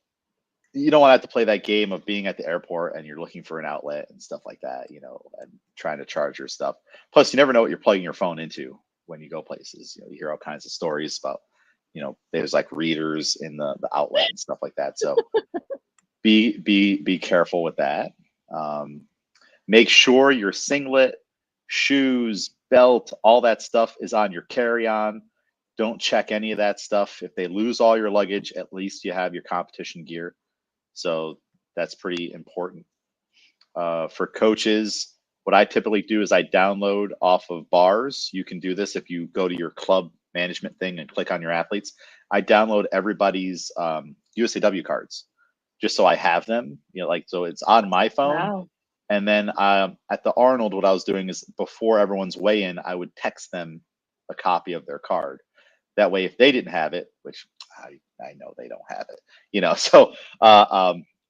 you don't want to have to play that game of being at the airport and you're looking for an outlet and stuff like that, and trying to charge your stuff. Plus, you never know what you're plugging your phone into when you go places. You hear all kinds of stories about, there's like readers in the outlet and stuff like that. So be careful with that. Make sure your singlet, shoes, belt, all that stuff is on your carry-on. Don't check any of that stuff. If they lose all your luggage, at least you have your competition gear. So that's pretty important. For coaches, what I typically do is I download off of bars. You can do this if you go to your club management thing and click on your athletes. I download everybody's USAW cards just so I have them, so it's on my phone. Wow. And then at the Arnold, what I was doing is before everyone's weigh-in, I would text them a copy of their card. That way, if they didn't have it, which I know they don't have it, so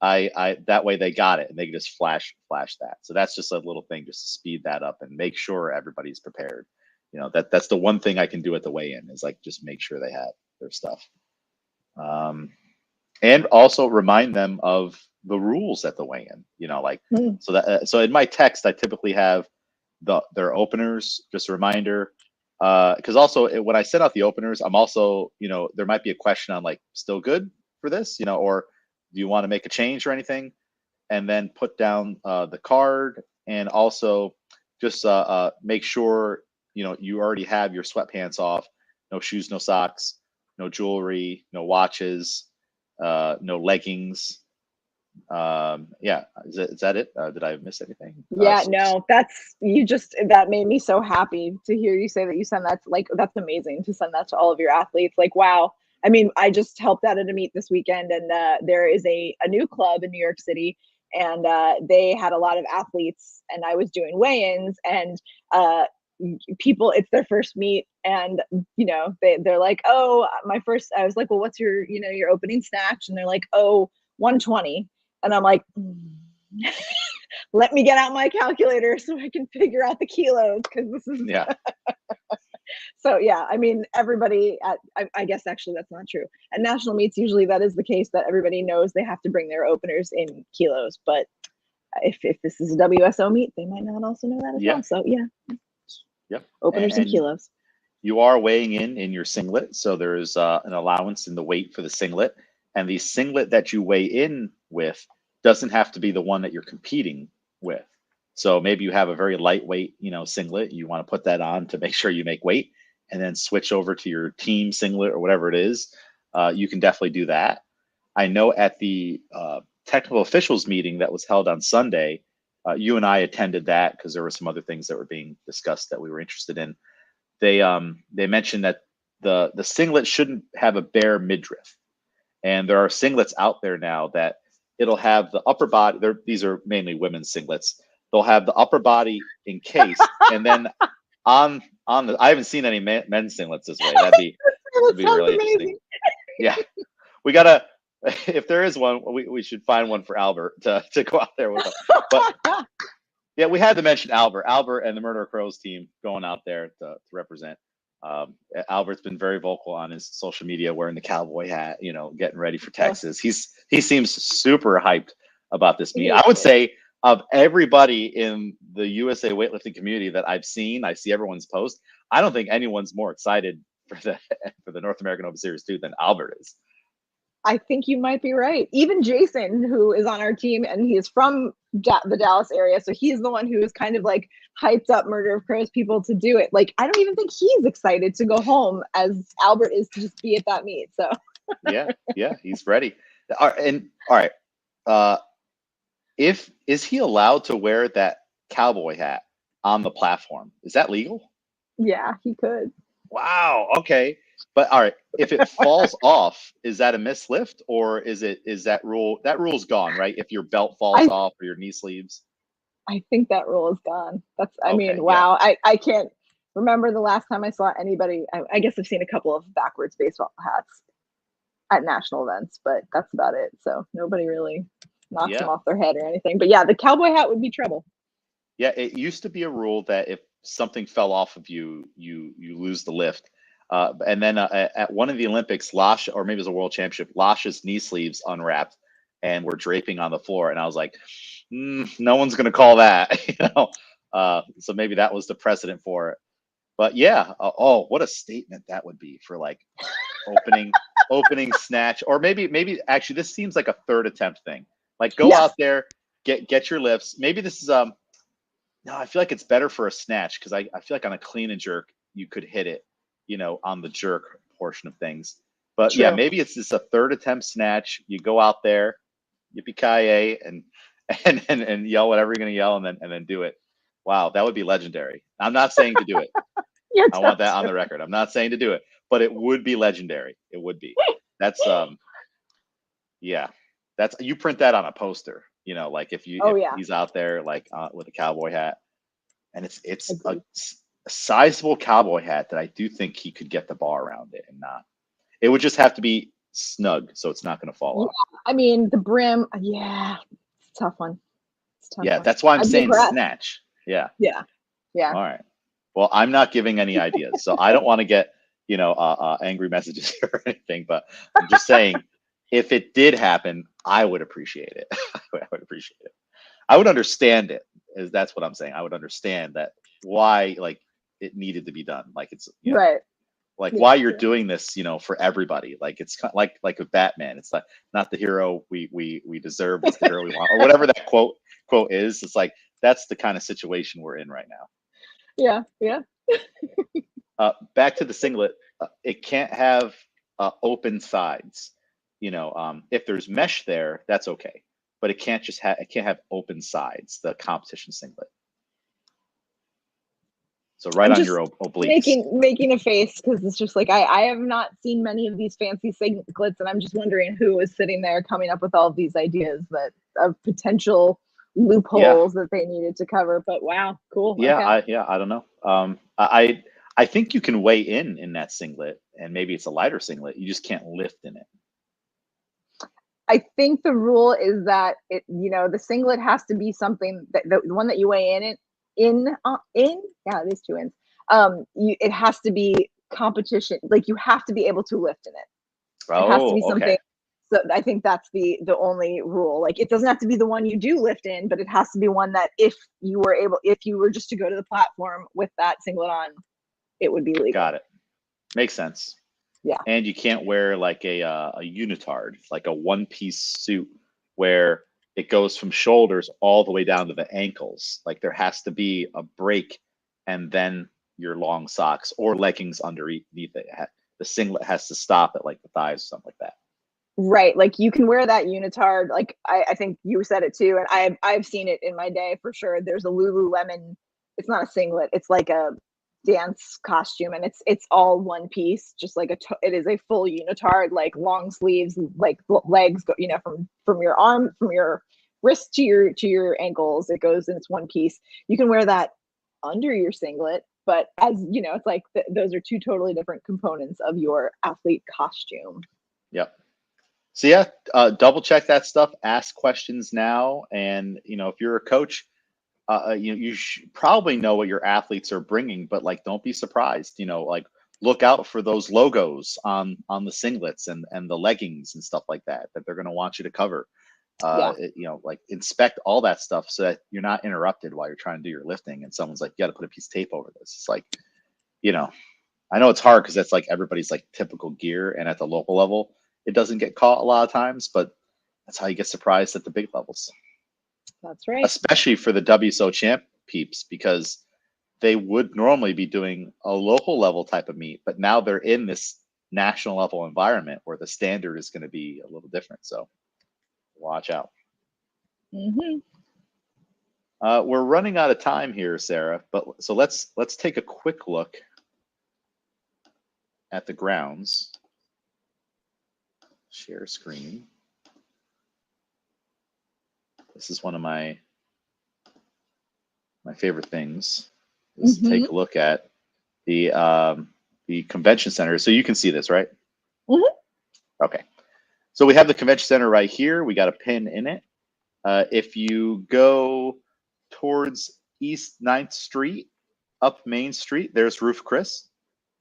I that way they got it and they can just flash that. So that's just a little thing just to speed that up and make sure everybody's prepared. That's the one thing I can do at the weigh-in is like just make sure they have their stuff. And also remind them of the rules at the weigh-in, so in my text, I typically have their openers. Just a reminder, because also when I send out the openers, I'm also, there might be a question on like, still good for this, or do you want to make a change or anything? And then put down the card, and also just make sure you already have your sweatpants off, no shoes, no socks, no jewelry, no watches, no leggings. Yeah, is that it? Did I miss anything? Yeah, no, that made me so happy to hear you say that you send that to, like, that's amazing to send that to all of your athletes. Like, wow. I mean, I just helped out at a meet this weekend, and there is a new club in New York City, and they had a lot of athletes, and I was doing weigh-ins, and people, it's their first meet, and they're like, oh, I was like, well, what's your opening snatch? And they're like, oh, 120. And I'm like, let me get out my calculator so I can figure out the kilos, because this is Yeah. So yeah, I mean, everybody I guess actually that's not true. At national meets, usually that is the case, that everybody knows they have to bring their openers in kilos. But if this is a WSO meet, they might not also know that as well. So yeah. Yep. Openers and kilos. You are weighing in your singlet, so there's an allowance in the weight for the singlet, and the singlet that you weigh in with doesn't have to be the one that you're competing with. So maybe you have a very lightweight, singlet. You want to put that on to make sure you make weight, and then switch over to your team singlet or whatever it is. You can definitely do that. I know at the technical officials meeting that was held on Sunday, you and I attended that because there were some other things that were being discussed that we were interested in. They mentioned that the singlet shouldn't have a bare midriff, and there are singlets out there now that it'll have the upper body. These are mainly women's singlets. They'll have the upper body encased, and then on the. I haven't seen any men's singlets this way. That'd be really interesting. Yeah, we gotta. If there is one, we should find one for Albert to go out there with. But yeah, we had to mention Albert and the Murder Crows team going out there to represent. Albert's been very vocal on his social media, wearing the cowboy hat, getting ready for Texas. He seems super hyped about this meet. I would say of everybody in the USA weightlifting community that I see everyone's post. I don't think anyone's more excited for the North American Open Series 2 than Albert is. I think you might be right. Even Jason, who is on our team, and he is from the Dallas area, so he's the one who is kind of like hyped up Murder of Crows people to do it. Like, I don't even think he's excited to go home as Albert is to just be at that meet. So yeah, he's ready. All right. Is he allowed to wear that cowboy hat on the platform? Is that legal? Yeah, he could. Wow. Okay. But all right, if it falls off, is that a mislift, or is that rule's gone, right? If your belt falls off or your knee sleeves. I think that rule is gone. Wow. Yeah. I can't remember the last time I saw anybody. I guess I've seen a couple of backwards baseball hats at national events, but that's about it. So nobody really knocks them off their head or anything. But yeah, the cowboy hat would be trouble. Yeah, it used to be a rule that if something fell off of you, you lose the lift. And then at one of the Olympics, Lash, or maybe it was a world championship, Lash's knee sleeves unwrapped and were draping on the floor. And I was like, no one's going to call that, so maybe that was the precedent for it. But yeah, what a statement that would be for like opening snatch, or maybe actually this seems like a third attempt thing. Like go out there, get your lifts. Maybe this is no, I feel like it's better for a snatch, because I feel like on a clean and jerk you could hit it, on the jerk portion of things. But True. Yeah, maybe it's just a third attempt snatch. You go out there, yippee-ki-yay, and yell whatever you're gonna yell, and then do it. Wow, that would be legendary. I'm not saying to do it. I want that on the record. I'm not saying to do it, but it would be legendary. It would be. That's yeah. That's, you print that on a poster, like if he's out there like with a cowboy hat, and it's a sizable cowboy hat that I do think he could get the bar around it, and not. It would just have to be snug, so it's not going to fall off. I mean, the brim, it's a tough one. That's why I'm saying snatch. Yeah. All right. Well, I'm not giving any ideas, so I don't want to get angry messages or anything. But I'm just saying, if it did happen, I would appreciate it. I would appreciate it. I would understand it. That's what I'm saying. I would understand that why like it needed to be done. Like it's, you know, Right. like Yeah, why you're true. doing this, you know, for everybody. Like it's kind of like with Batman. It's not the hero we deserve. It's the hero we want, or whatever that quote is. It's like that's the kind of situation we're in right now. Yeah, yeah. Back to the singlet. It can't have open sides. You know, if there's mesh there, that's okay, but it can't just have it can't have open sides. The competition singlet. So right I'm on just your obliques. making a face because it's just like I have not seen many of these fancy singlets, and I'm just wondering who is sitting there coming up with all of these ideas that of potential Yeah, loopholes that they needed to cover. But wow, cool. yeah, Okay. I don't know. I think you can weigh in that singlet, and maybe it's a lighter singlet. You just can't lift in it. I think the rule is that the singlet has to be something that the one that you weigh in yeah, these two ends. It has to be competition. Like you have to be able to lift in it. It has to Oh, be something. okay, So I think that's the only rule. Like it doesn't have to be the one you do lift in, but it has to be one that if you were just to go to the platform with that singlet on, it would be legal. got it. Makes sense. Yeah. And you can't wear like a unitard, like a one-piece suit where it goes from shoulders all the way down to the ankles. Like there has to be a break, and then your long socks or leggings underneath it. The singlet has to stop at like the thighs or something like that. Right. Like you can wear that unitard. Like I think you said it too, and I've seen it in my day for sure. There's a Lululemon. It's not a singlet. It's like a dance costume, and it's all one piece. Just like it is a full unitard, like long sleeves, like legs go, from your arm, from your wrist to your ankles. It goes and it's one piece. You can wear that under your singlet, but as you know, it's like those are two totally different components of your athlete costume. Yep. So yeah, double check that stuff. Ask questions now, and you know if you're a coach, you probably know what your athletes are bringing, but like don't be surprised. You know, like look out for those logos on the singlets and the leggings and stuff like that they're going to want you to cover. Yeah. You know, like inspect all that stuff so that you're not interrupted while you're trying to do your lifting, and someone's like, "You got to put a piece of tape over this." It's like, you know, I know it's hard because that's like everybody's like typical gear, and at the local level, it doesn't get caught a lot of times, but that's how you get surprised at the big levels, That's right. especially for the WSO champ peeps, because they would normally be doing a local level type of meet, but now they're in this national level environment where the standard is going to be a little different. So watch out. Mm-hmm. We're running out of time here, Sarah, but so let's take a quick look at the grounds. Share screen. This is one of my favorite things is to take a look at the convention center. So you can see this, right? Mm-hmm. Okay. So we have the convention center right here. We got a pin in it. If you go towards East 9th Street, up Main Street, there's Roof Chris.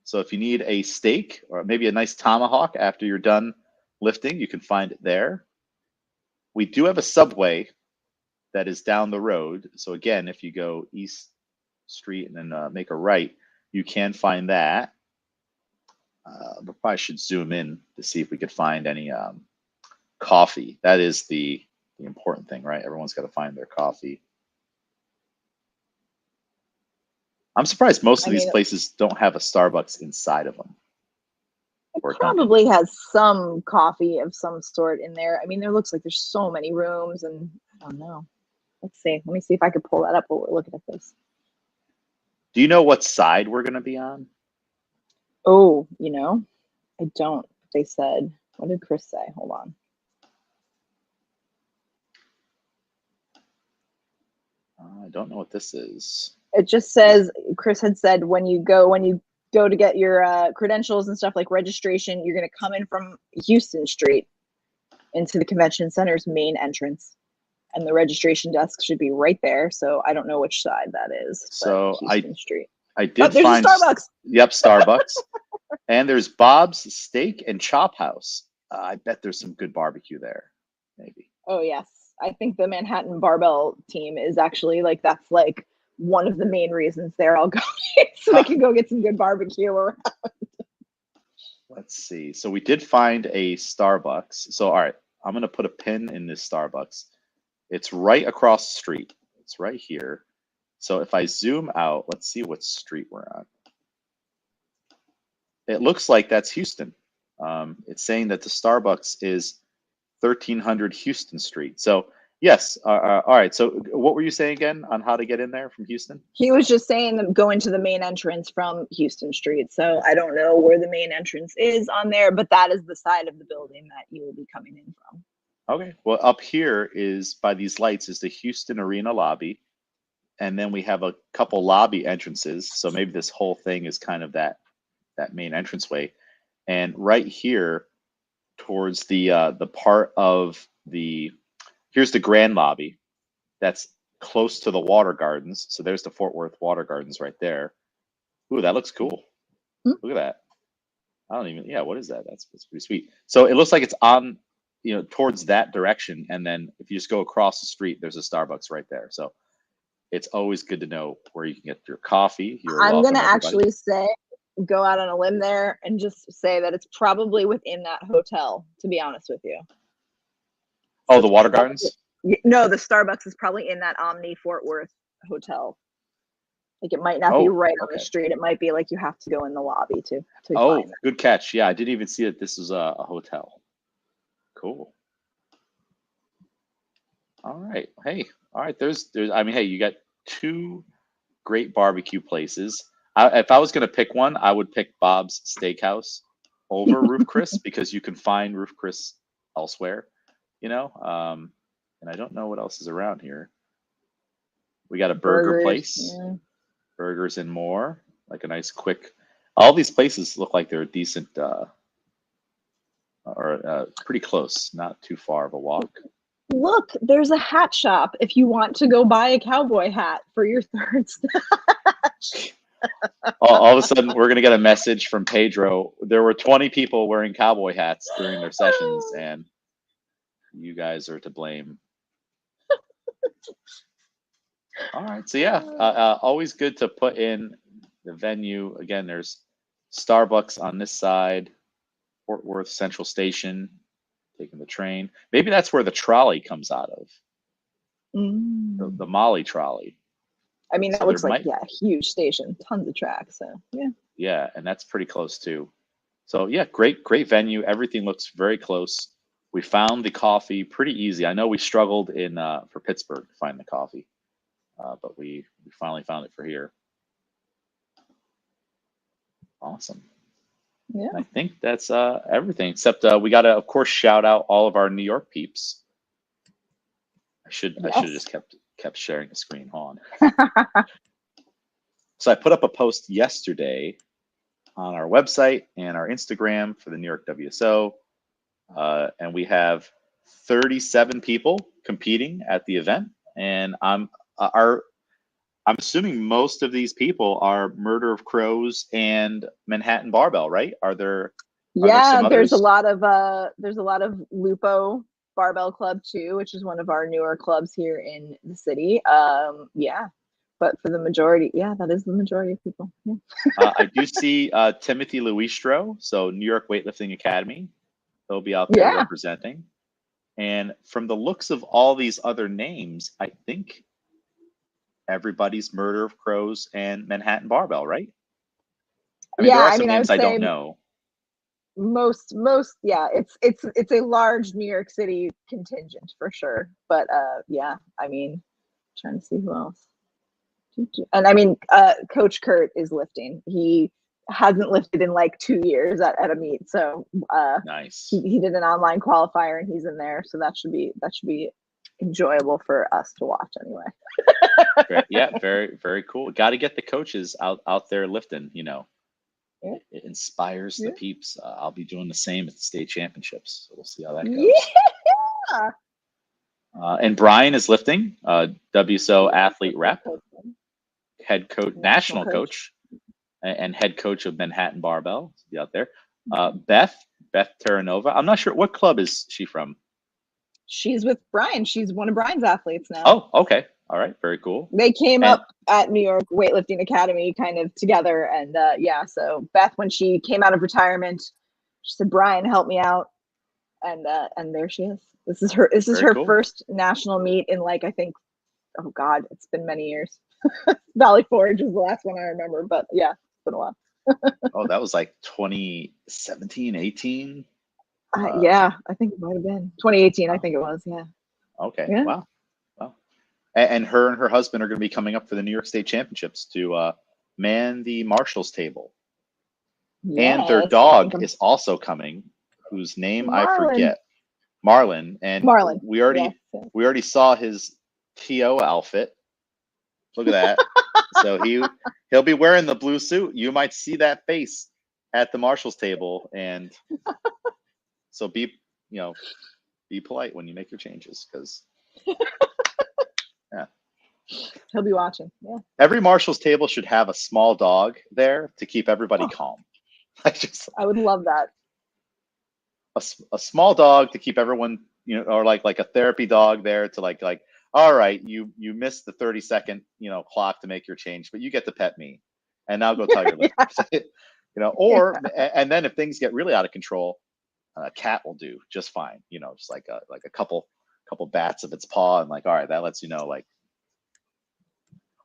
So if you need a steak or maybe a nice tomahawk after you're done lifting, you can find it there. We do have a Subway that is down the road. So again, if you go East Street and then make a right, you can find that. We probably should zoom in to see if we could find any coffee. That is the important thing, right? Everyone's got to find their coffee. I'm surprised most of these places don't have a Starbucks inside of them. It probably has some coffee of some sort in there. I mean, there looks like there's so many rooms, and I don't know. Let's see. Let me see if I could pull that up while we're looking at this. Do you know what side we're going to be on? Oh, I don't. They said. What did Chris say? Hold on. I don't know what this is. It just says Chris had said when you go to get your credentials and stuff like registration, you're going to come in from Houston Street into the convention center's main entrance, and the registration desk should be right there. So I don't know which side that is. So Houston Street. I did there's find a Starbucks. Yep, Starbucks. And there's Bob's Steak and Chop House. I bet there's some good barbecue there. Maybe. Oh yes, I think the Manhattan Barbell team is actually that's like one of the main reasons they're all going, so they can go get some good barbecue around. Let's see. So we did find a Starbucks. So all right, I'm gonna put a pin in this Starbucks. It's right across the street. It's right here. So if I zoom out, let's see what street we're on. It looks like that's Houston. It's saying that the Starbucks is 1300 Houston Street. So yes, all right. So what were you saying again on how to get in there from Houston? He was just saying that go into the main entrance from Houston Street. So I don't know where the main entrance is on there, but that is the side of the building that you will be coming in from. Okay. Well, up here is by these lights is the Houston Arena lobby. And then we have a couple lobby entrances. So maybe this whole thing is kind of that main entranceway. And right here towards the part of here's the grand lobby that's close to the water gardens. So there's the Fort Worth water gardens right there. Ooh, that looks cool. Look at that. I don't even, yeah, what is that? That's pretty sweet. So it looks like it's on, towards that direction. And then if you just go across the street, there's a Starbucks right there. So it's always good to know where you can get your coffee. I'm going to actually say, go out on a limb there and just say that it's probably within that hotel, to be honest with you. Oh, the water gardens? No, the Starbucks is probably in that Omni Fort Worth hotel. Like it might not be right on the street. It might be like you have to go in the lobby to find it. Good catch. Yeah, I didn't even see that this is a hotel. Cool. All right. Hey, all right. There's I mean, hey, you got two great barbecue places. If I was going to pick one, I would pick Bob's Steakhouse over Roof Chris because you can find Roof Chris elsewhere, and I don't know what else is around here. We got a burger place, Burgers and More, like a nice quick. All these places look like they're decent or pretty close, not too far of a walk. Look, there's a hat shop if you want to go buy a cowboy hat for your third stash. All of a sudden, we're going to get a message from Pedro. There were 20 people wearing cowboy hats during their sessions, and you guys are to blame. All right. So, yeah, always good to put in the venue. Again, there's Starbucks on this side, Fort Worth Central Station, taking the train. Maybe that's where the trolley comes out of, the Molly trolley. I mean, that looks like, a huge station, tons of tracks. So, yeah. Yeah, and that's pretty close, too. So, yeah, great venue. Everything looks very close. We found the coffee pretty easy. I know we struggled for Pittsburgh to find the coffee, but we finally found it for here. Awesome. Yeah. And I think that's everything, except we got to, of course, shout out all of our New York peeps. I should have just kept sharing the screen. Hold on. So I put up a post yesterday on our website and our Instagram for the New York WSO, and we have 37 people competing at the event, and I'm assuming most of these people are Murder of Crows and Manhattan Barbell, right? Are there some there's others? There's a lot of Lupo Barbell Club too, which is one of our newer clubs here in the city. But for the majority, that is the majority of people. Yeah. I do see Timothy Luistro, so New York Weightlifting Academy. He'll be out there representing. And from the looks of all these other names, I think everybody's Murder of Crows and Manhattan Barbell, right? I mean, there are some names I don't know. Most, it's a large New York City contingent for sure. But I mean, trying to see who else. And I mean, Coach Kurt is lifting. He hasn't lifted in like 2 years at a meet, so nice. He did an online qualifier and he's in there, so that should be enjoyable for us to watch anyway. Yeah, very, very cool. Got to get the coaches out there lifting. It inspires the peeps. I'll be doing the same at the state championships, so we'll see how that goes. Yeah. And Brian is lifting, WSO athlete rep, head coach, national coach, and head coach of Manhattan Barbell. So be out there. Beth Terranova. I'm not sure what club is she from. She's with Brian. She's one of Brian's athletes now. Oh, okay. All right. Very cool. They came And up at New York Weightlifting Academy kind of together. And yeah, so Beth, when she came out of retirement, she said, Brian, help me out. And there she is. This is her cool. first national meet in like, I think, oh God, it's been many years. Valley Forge is the last one I remember, but yeah, it's been a while. Oh, that was like 2017, 18. Yeah, I think it might have been 2018. Wow. I think it was. Yeah. Okay. Yeah. Wow. And her husband are going to be coming up for the New York State Championships to man the marshals table. Yes, and their dog is also coming, whose name I forget. Marlin. And Marlin. We already saw his TO outfit. Look at that. So he'll be wearing the blue suit. You might see that face at the marshals table, and so be polite when you make your changes, because yeah. He'll be watching. Yeah. Every marshals table should have a small dog there to keep everybody calm. I would love that. A small dog to keep everyone, or like a therapy dog there to like, all right, you missed the 30-second, clock to make your change, but you get to pet me, and now go tell your listeners. Or and then if things get really out of control, a cat will do just fine. Just like a couple bats of its paw, and like, all right, that lets you know, like.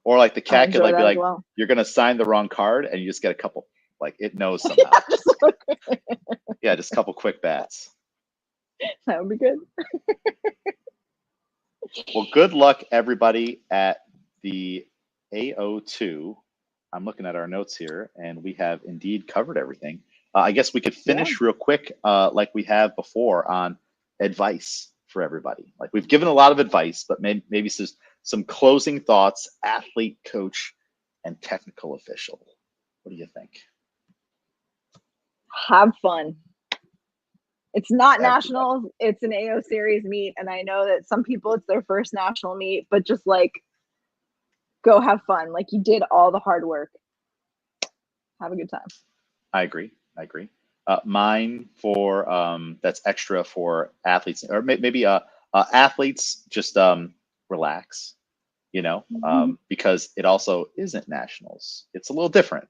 Or like the cat could like be like, well, you're gonna sign the wrong card, and you just get a couple, like it knows somehow. Yeah, just a couple quick bats. That would be good. Well, good luck everybody at the AO2. I'm looking at our notes here, and we have indeed covered everything. I guess we could finish real quick, like we have before, on advice for everybody. Like we've given a lot of advice, but maybe some closing thoughts, athlete, coach, and technical official. What do you think? Have fun. It's not nationals, it's an AO series meet, and I know that some people it's their first national meet, but just like go have fun. Like you did all the hard work. Have a good time. I agree. Mine for that's extra for athletes, or maybe athletes just relax, because it also isn't nationals. It's a little different,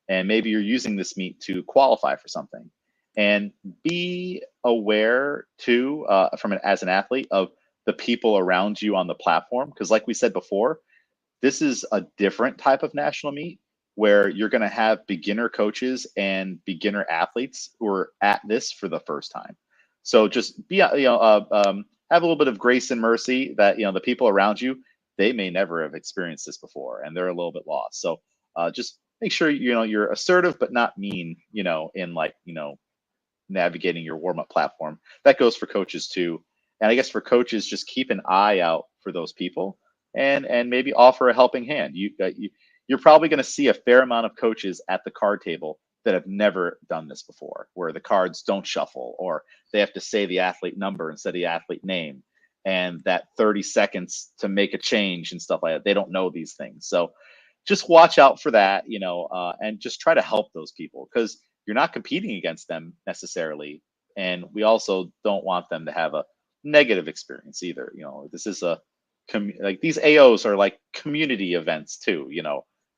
and maybe you're using this meet to qualify for something. And be aware too, as an athlete, of the people around you on the platform, because like we said before, this is a different type of national meet where you're going to have beginner coaches and beginner athletes who are at this for the first time. So just be, have a little bit of grace and mercy that, the people around you, they may never have experienced this before, and they're a little bit lost. So just make sure, you're assertive, but not mean, in like, navigating your warm-up platform. That goes for coaches too. And I guess for coaches, just keep an eye out for those people and maybe offer a helping hand. You're probably going to see a fair amount of coaches at the card table that have never done this before, where the cards don't shuffle, or they have to say the athlete number instead of the athlete name, and that 30 seconds to make a change and stuff like that. They don't know these things. So just watch out for that, and just try to help those people, because you're not competing against them necessarily. And we also don't want them to have a negative experience either. This is like these AOs are like community events too,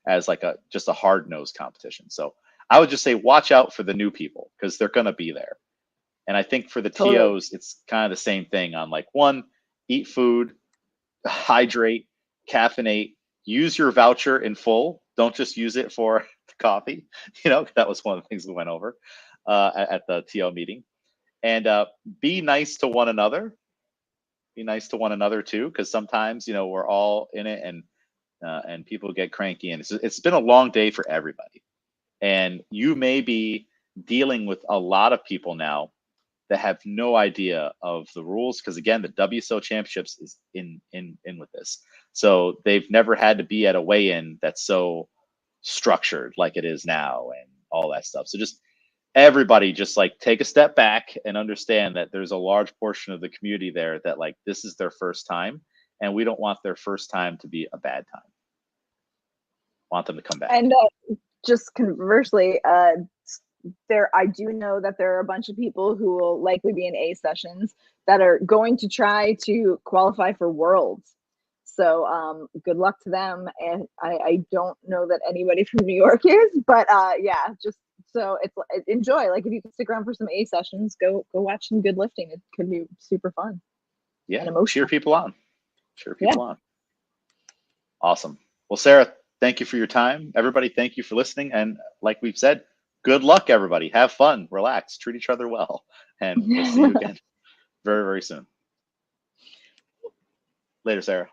as like just a hard-nosed competition. So I would just say watch out for the new people, because they're going to be there. And I think for the TOs, it's kind of the same thing on like, one, eat food, hydrate, caffeinate, use your voucher in full. Don't just use it for the coffee. That was one of the things we went over at the TO meeting. And be nice to one another. Be nice to one another too, because sometimes, we're all in it, and people get cranky, and it's been a long day for everybody. And you may be dealing with a lot of people now that have no idea of the rules, because again, the WSO championships is in with this. So they've never had to be at a weigh-in that's so structured like it is now, and all that stuff. So just everybody just like take a step back and understand that there's a large portion of the community there that like this is their first time, and we don't want their first time to be a bad time. Want them to come back. And just conversely, I do know that there are a bunch of people who will likely be in A sessions that are going to try to qualify for Worlds. So good luck to them. And I don't know that anybody from New York is, but yeah, just so it's enjoy. Like if you can stick around for some A sessions, go watch some good lifting. It could be super fun. Yeah, and emotional. cheer people on. Cheer people on. Awesome. Well, Sarah, thank you for your time. Everybody, thank you for listening. And like we've said, good luck, everybody. Have fun, relax, treat each other well. And we'll see you again very, very soon. Later, Sarah.